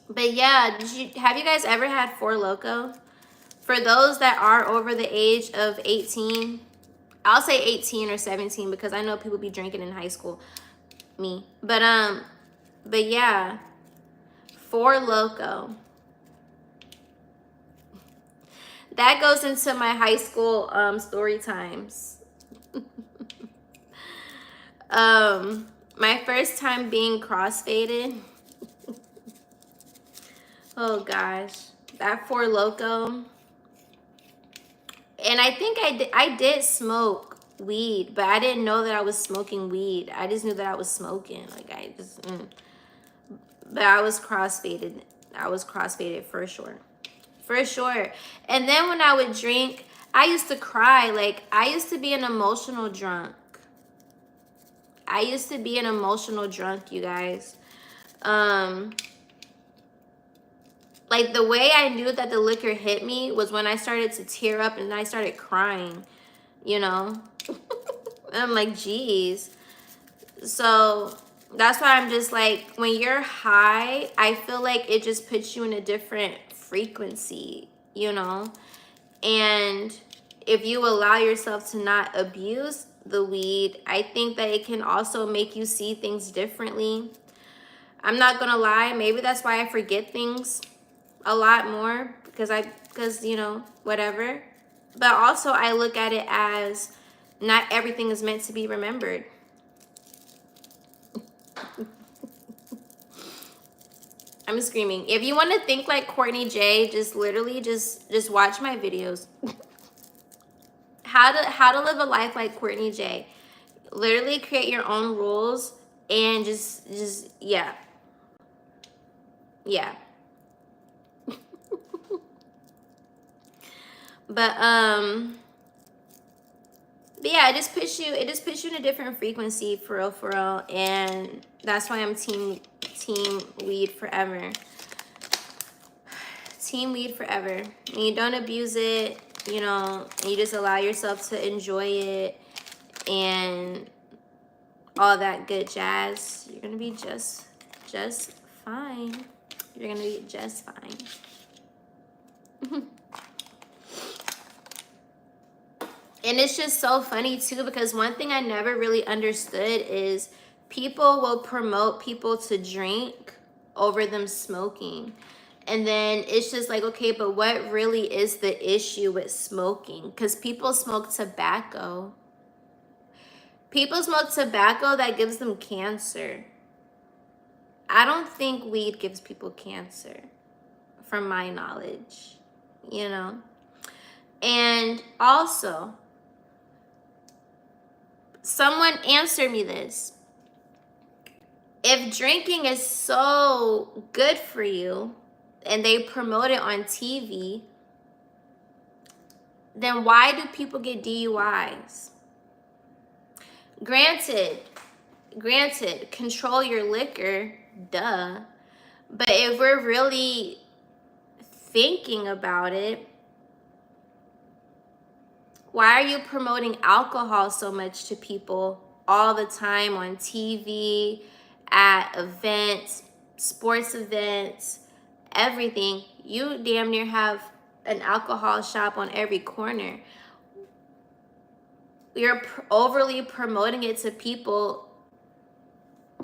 But yeah, have you guys ever had Four Loko? For those that are over the age of 18, I'll say 18 or 17 because I know people be drinking in high school. Me. But yeah, Four Loko. That goes into my high school story times. My first time being crossfaded. Oh gosh, that Four Loko. And I think I did smoke weed, but I didn't know that I was smoking weed. I just knew that I was smoking. Like but I was crossfaded. I was crossfaded for sure. For sure. And then when I would drink, I used to cry. Like, I used to be an emotional drunk. I used to be an emotional drunk, you guys. Like, the way I knew that the liquor hit me was when I started to tear up and I started crying, you know? I'm like, geez. So that's why I'm just like, when you're high, I feel like it just puts you in a different frequency, you know? And if you allow yourself to not abuse the weed, I think that it can also make you see things differently. I'm not gonna lie, maybe that's why I forget things a lot more because you know, whatever. But also I look at it as not everything is meant to be remembered. I'm screaming. If you want to think like Courtney J, just literally just watch my videos. How to live a life like Courtney J. Literally create your own rules and just yeah. Yeah. But yeah, it just puts you in a different frequency for real, and that's why I'm team weed forever. Team weed forever. And you don't abuse it, you know, and you just allow yourself to enjoy it and all that good jazz. You're gonna be just fine. You're gonna be just fine. And it's just so funny too, because one thing I never really understood is people will promote people to drink over them smoking. And then it's just like, okay, but what really is the issue with smoking? Because people smoke tobacco. People smoke tobacco that gives them cancer. I don't think weed gives people cancer, from my knowledge, you know? And also, someone answer me this. If drinking is so good for you and they promote it on TV, then why do people get DUIs? Granted, control your liquor, duh. But if we're really thinking about it, why are you promoting alcohol so much to people all the time on TV, at events, sports events, everything? You damn near have an alcohol shop on every corner. You're overly promoting it to people,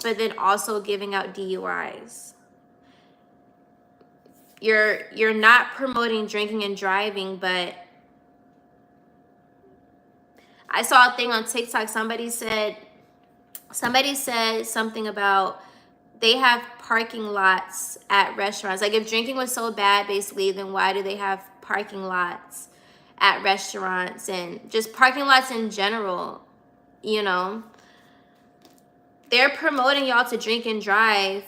but then also giving out DUIs. You're not promoting drinking and driving, but I saw a thing on TikTok. Somebody said something about they have parking lots at restaurants. Like if drinking was so bad, basically, then why do they have parking lots at restaurants and just parking lots in general? You know, they're promoting y'all to drink and drive.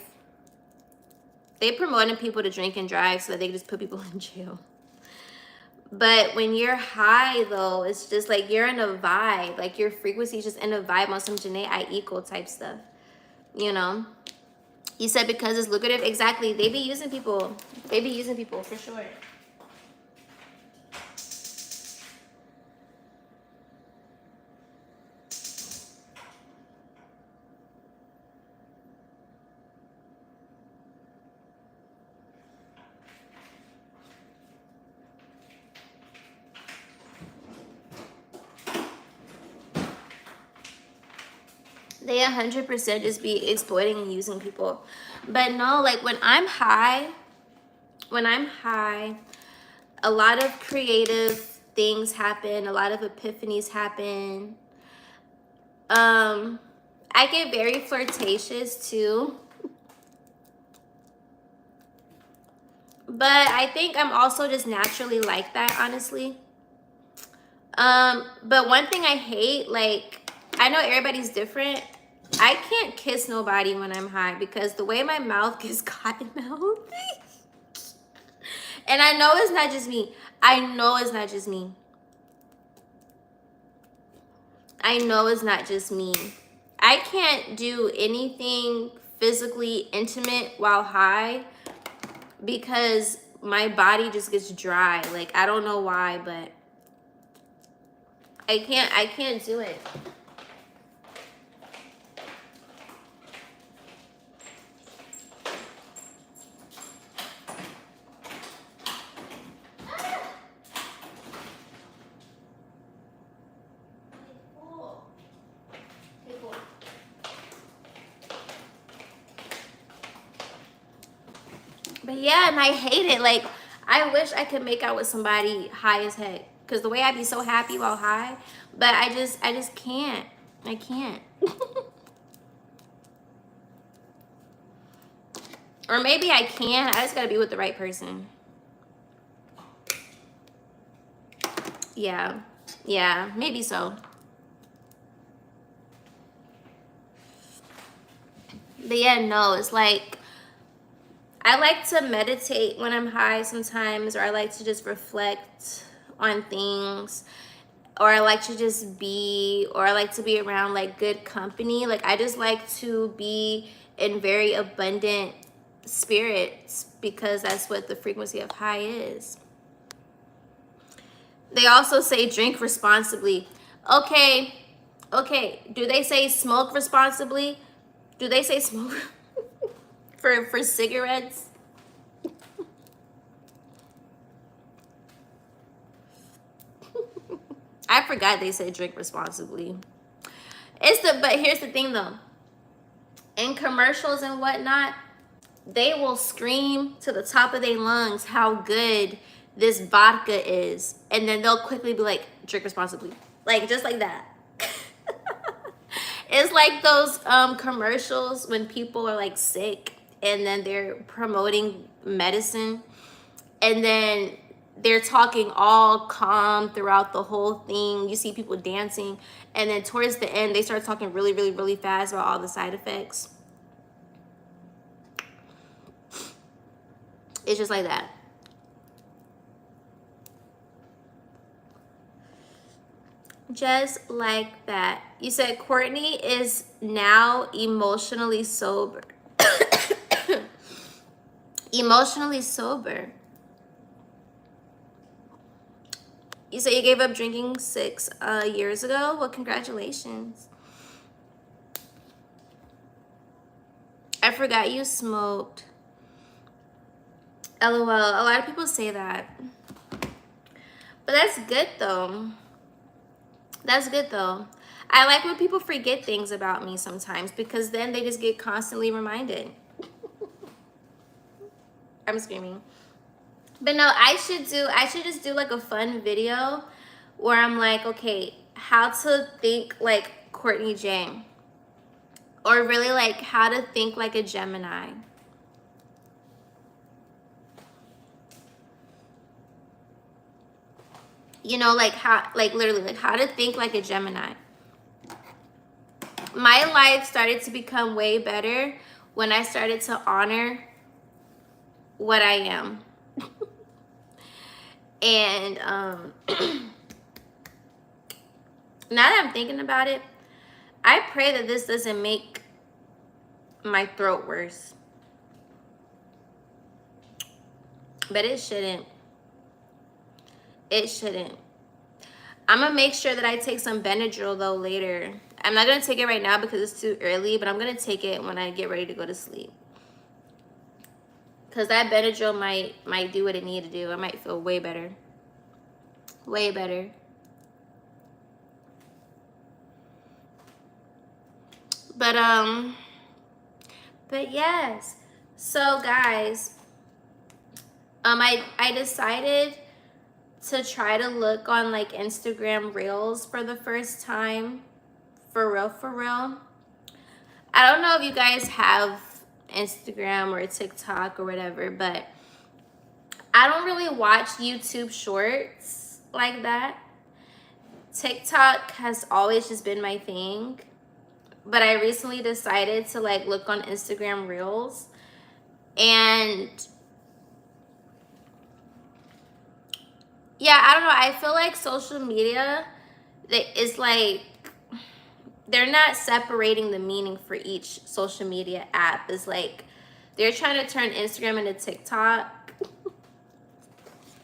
They promoting people to drink and drive so that they can just put people in jail. But when you're high, though, it's just like you're in a vibe. Like your frequency is just in a vibe on some Janae I equal type stuff. You know? You said because it's lucrative. Exactly. They be using people. They be using people for sure. They 100% just be exploiting and using people. But no, like when I'm high, a lot of creative things happen, a lot of epiphanies happen. I get very flirtatious too. But I think I'm also just naturally like that, honestly. But one thing I hate, like, I know everybody's different. I can't kiss nobody when I'm high because the way my mouth gets cotton mouth. And I know it's not just me. I know it's not just me. I know it's not just me. I can't do anything physically intimate while high because my body just gets dry. Like, I don't know why, but I can't do it. But yeah, and I hate it. Like, I wish I could make out with somebody high as heck. Because the way I be so happy while high, but I just can't. I can't. Or maybe I can. I just gotta be with the right person. Yeah. Yeah, maybe so. But yeah, no, it's like, I like to meditate when I'm high sometimes, or I like to just reflect on things, or I like to just be, or I like to be around like good company. Like I just like to be in very abundant spirits because that's what the frequency of high is. They also say drink responsibly. Okay, do they say smoke responsibly? Do they say smoke for cigarettes? I forgot they said drink responsibly. But here's the thing though. In commercials and whatnot, they will scream to the top of their lungs how good this vodka is. And then they'll quickly be like, drink responsibly. Like, just like that. It's like those commercials when people are like sick and then they're promoting medicine. And then they're talking all calm throughout the whole thing. You see people dancing. And then towards the end, they start talking really, really, really fast about all the side effects. It's just like that. Just like that. You said Courtney is now emotionally sober. Emotionally sober. You said you gave up drinking 6 years ago? Well, congratulations. I forgot you smoked. LOL. A lot of people say that. But that's good though. That's good though. I like when people forget things about me sometimes because then they just get constantly reminded. I'm screaming. But no, I should just do like a fun video where I'm like, okay, how to think like Courtney J. or really like how to think like a Gemini. You know, like how, like literally like how to think like a Gemini. My life started to become way better when I started to honor what I am. And now that I'm thinking about it, I pray that this doesn't make my throat worse. But it shouldn't. It shouldn't. I'm going to make sure that I take some Benadryl though later. I'm not going to take it right now because it's too early, but I'm going to take it when I get ready to go to sleep. Because that Benadryl might do what it needs to do. I might feel way better. Way better. But yes. So guys, I decided to try to look on like Instagram Reels for the first time. For real. I don't know if you guys have Instagram or TikTok or whatever, but I don't really watch YouTube Shorts like that. TikTok has always just been my thing, but I recently decided to like look on Instagram Reels, and yeah, I don't know, I feel like social media is like, they're not separating the meaning for each social media app. It's like they're trying to turn Instagram into TikTok.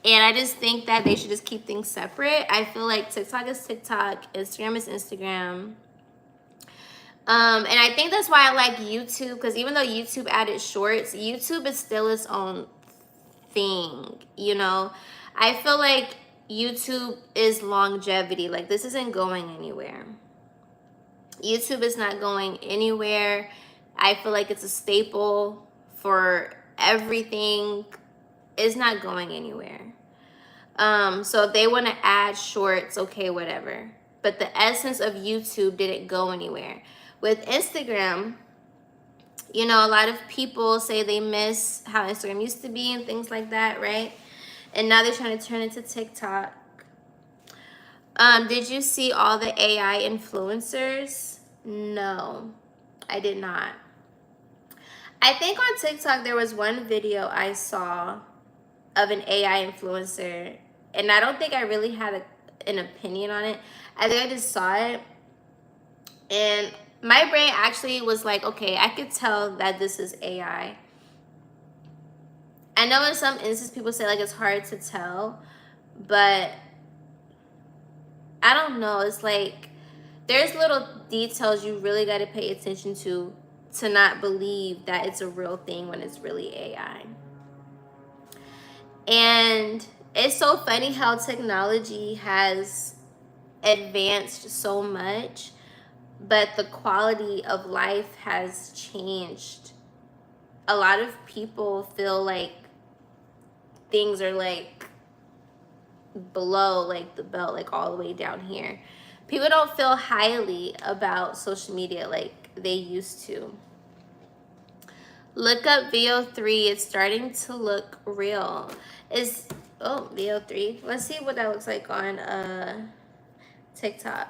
And I just think that they should just keep things separate. I feel like TikTok is TikTok, Instagram is Instagram. And I think that's why I like YouTube, because even though YouTube added shorts, YouTube is still its own thing, you know? I feel like YouTube is longevity. Like, this isn't going anywhere. YouTube is not going anywhere. I feel like it's a staple for everything. It's not going anywhere. So if they want to add shorts, okay, whatever. But the essence of YouTube didn't go anywhere. With Instagram, you know, a lot of people say they miss how Instagram used to be and things like that, right? And now they're trying to turn it into TikTok. Did you see all the AI influencers? No, I did not. I think on TikTok there was one video I saw of an AI influencer, and I don't think I really had an opinion on it. I think I just saw it, and my brain actually was like, okay, I could tell that this is AI. I know in some instances people say like it's hard to tell, but I don't know. It's like there's little details you really got to pay attention to not believe that it's a real thing when it's really AI. And it's so funny how technology has advanced so much, but the quality of life has changed. A lot of people feel like things are like below like the belt, like all the way down here. People don't feel highly about social media like they used to. Look up VO3. It's starting to look real. VO3. Let's see what that looks like on TikTok.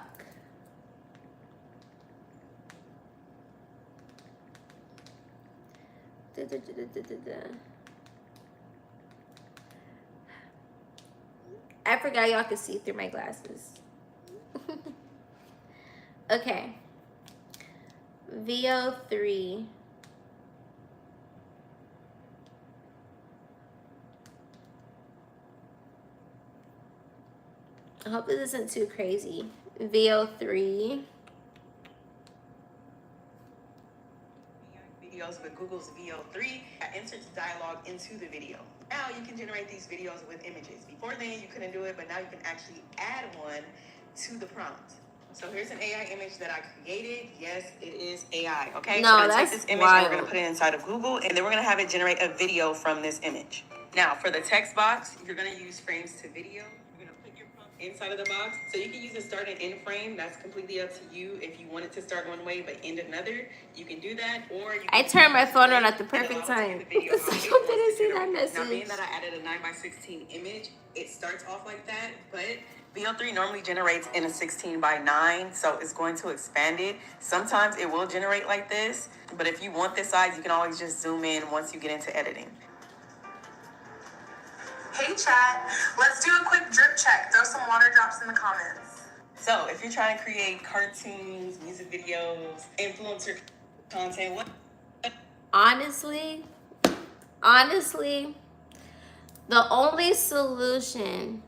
I forgot y'all could see through my glasses. Okay. VO3. I hope this isn't too crazy. VO3. Videos with Google's VO3. I insert dialogue into the video. Now you can generate these videos with images. Before then you couldn't do it, but now you can actually add one to the prompt. So here's an AI image that I created. Yes, it is AI. Okay. No, so that's take this image wild. and we're gonna put it inside of Google, and then we're gonna have it generate a video from this image. Now for the text box, you're gonna use frames to video. You're gonna put your prompt inside of the box. So you can use a start and end frame. That's completely up to you. If you want it to start one way but end another, you can do that. Or you can I turned my phone on at the perfect time. So I didn't see that message. Now, being that I added a 9x16 image, it starts off like that, but BO3 normally generates in a 16 by 9, so it's going to expand it. Sometimes it will generate like this, but if you want this size, you can always just zoom in once you get into editing. Hey chat, let's do a quick drip check. Throw some water drops in the comments. So if you're trying to create cartoons, music videos, influencer content, what? Honestly, the only solution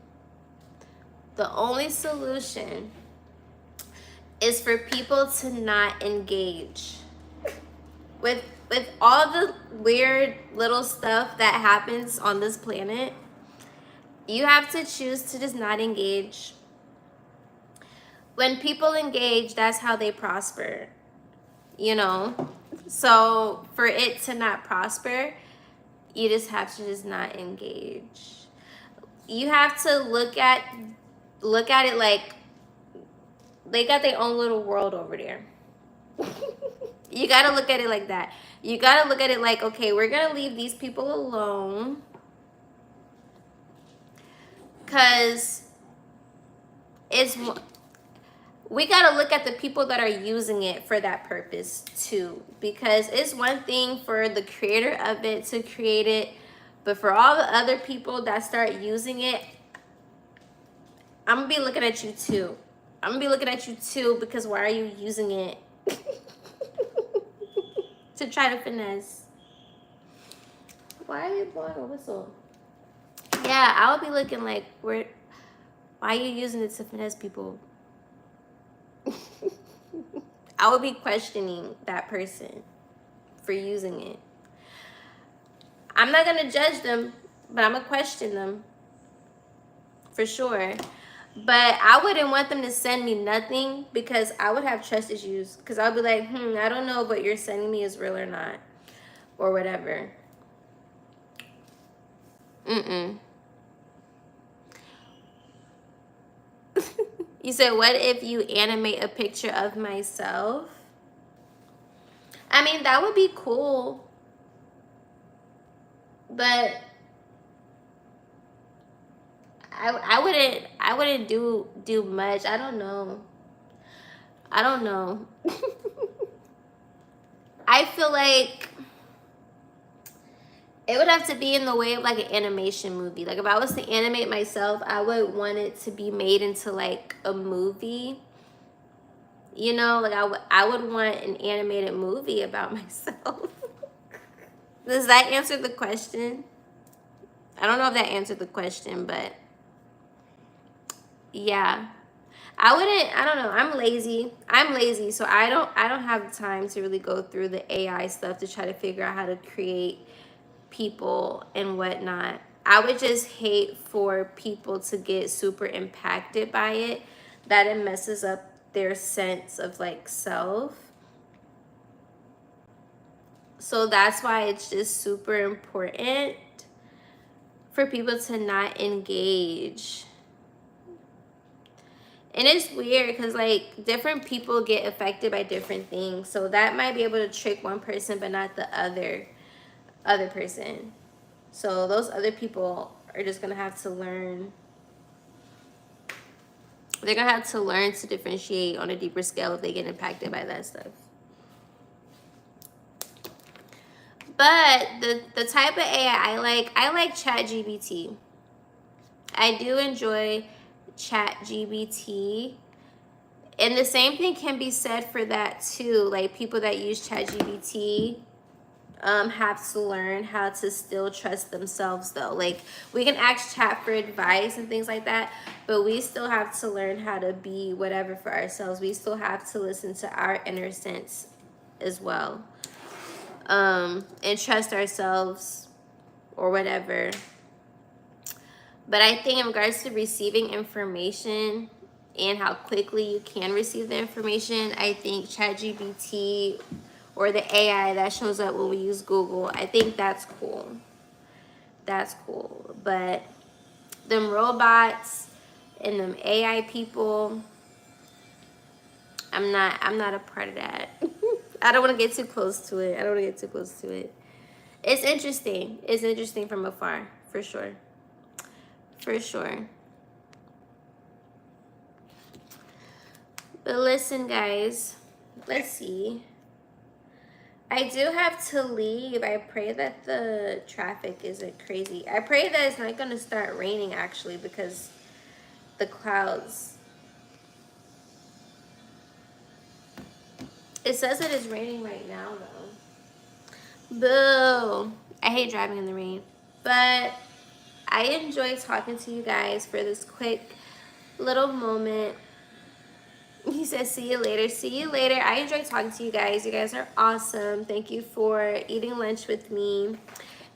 is for people to not engage with all the weird little stuff that happens on this planet. You have to choose to just not engage. When people engage, that's how they prosper, you know? So for it to not prosper, you just have to just not engage. You have to look at it like they got their own little world over there. You got to look at it like that. You got to look at it like, okay, we're going to leave these people alone. Because we got to look at the people that are using it for that purpose too. Because it's one thing for the creator of it to create it, but for all the other people that start using it, I'm going to be looking at you too. I'm going to be looking at you too, because why are you using it to try to finesse? Why are you blowing a whistle? Yeah, I would be looking like, why are you using it to finesse people? I would be questioning that person for using it. I'm not going to judge them, but I'm going to question them for sure. But I wouldn't want them to send me nothing, because I would have trust issues. Because I would be like, I don't know if what you're sending me is real or not, or whatever. You said, what if you animate a picture of myself? I mean, that would be cool. But I wouldn't do much. I don't know. I feel like it would have to be in the way of like an animation movie. Like if I was to animate myself, I would want it to be made into like a movie. You know, like I would want an animated movie about myself. Does that answer the question? I don't know if that answered the question, but yeah. I don't know. I'm lazy, so I don't have time to really go through the AI stuff to try to figure out how to create people and whatnot. I would just hate for people to get super impacted by it, that it messes up their sense of like self. So that's why it's just super important for people to not engage. And it's weird because like different people get affected by different things. So that might be able to trick one person but not the other person. So those other people are just gonna have to learn. They're gonna have to learn to differentiate on a deeper scale if they get impacted by that stuff. But the type of AI I like ChatGPT. I do enjoy ChatGPT. And the same thing can be said for that too. Like people that use ChatGPT have to learn how to still trust themselves though. Like we can ask chat for advice and things like that, but we still have to learn how to be whatever for ourselves. We still have to listen to our inner sense as well, and trust ourselves or whatever. But I think in regards to receiving information and how quickly you can receive the information, I think ChatGPT or the AI that shows up when we use Google, I think that's cool. That's cool. But them robots and them AI people. I'm not a part of that. I don't want to get too close to it. It's interesting. It's interesting from afar, for sure. For sure. But listen, guys. Let's see. I do have to leave. I pray that the traffic isn't crazy. I pray that it's not going to start raining, actually, because the clouds. It says it is raining right now, though. Boo. I hate driving in the rain. But I enjoy talking to you guys for this quick little moment. He says, see you later. See you later. I enjoy talking to you guys. You guys are awesome. Thank you for eating lunch with me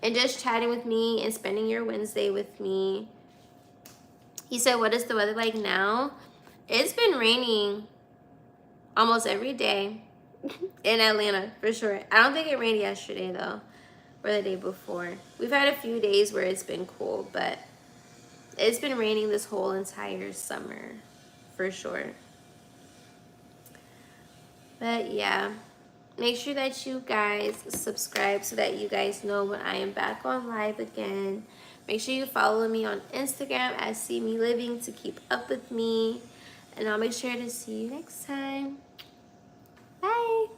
and just chatting with me and spending your Wednesday with me. He said, what is the weather like now? It's been raining almost every day in Atlanta, for sure. I don't think it rained yesterday, though, or the day before. We've had a few days where it's been cool, but it's been raining this whole entire summer, for sure. But yeah, make sure that you guys subscribe so that you guys know when I am back on live again. Make sure you follow me on Instagram at SeeMeLiving to keep up with me. And I'll make sure to see you next time. Bye.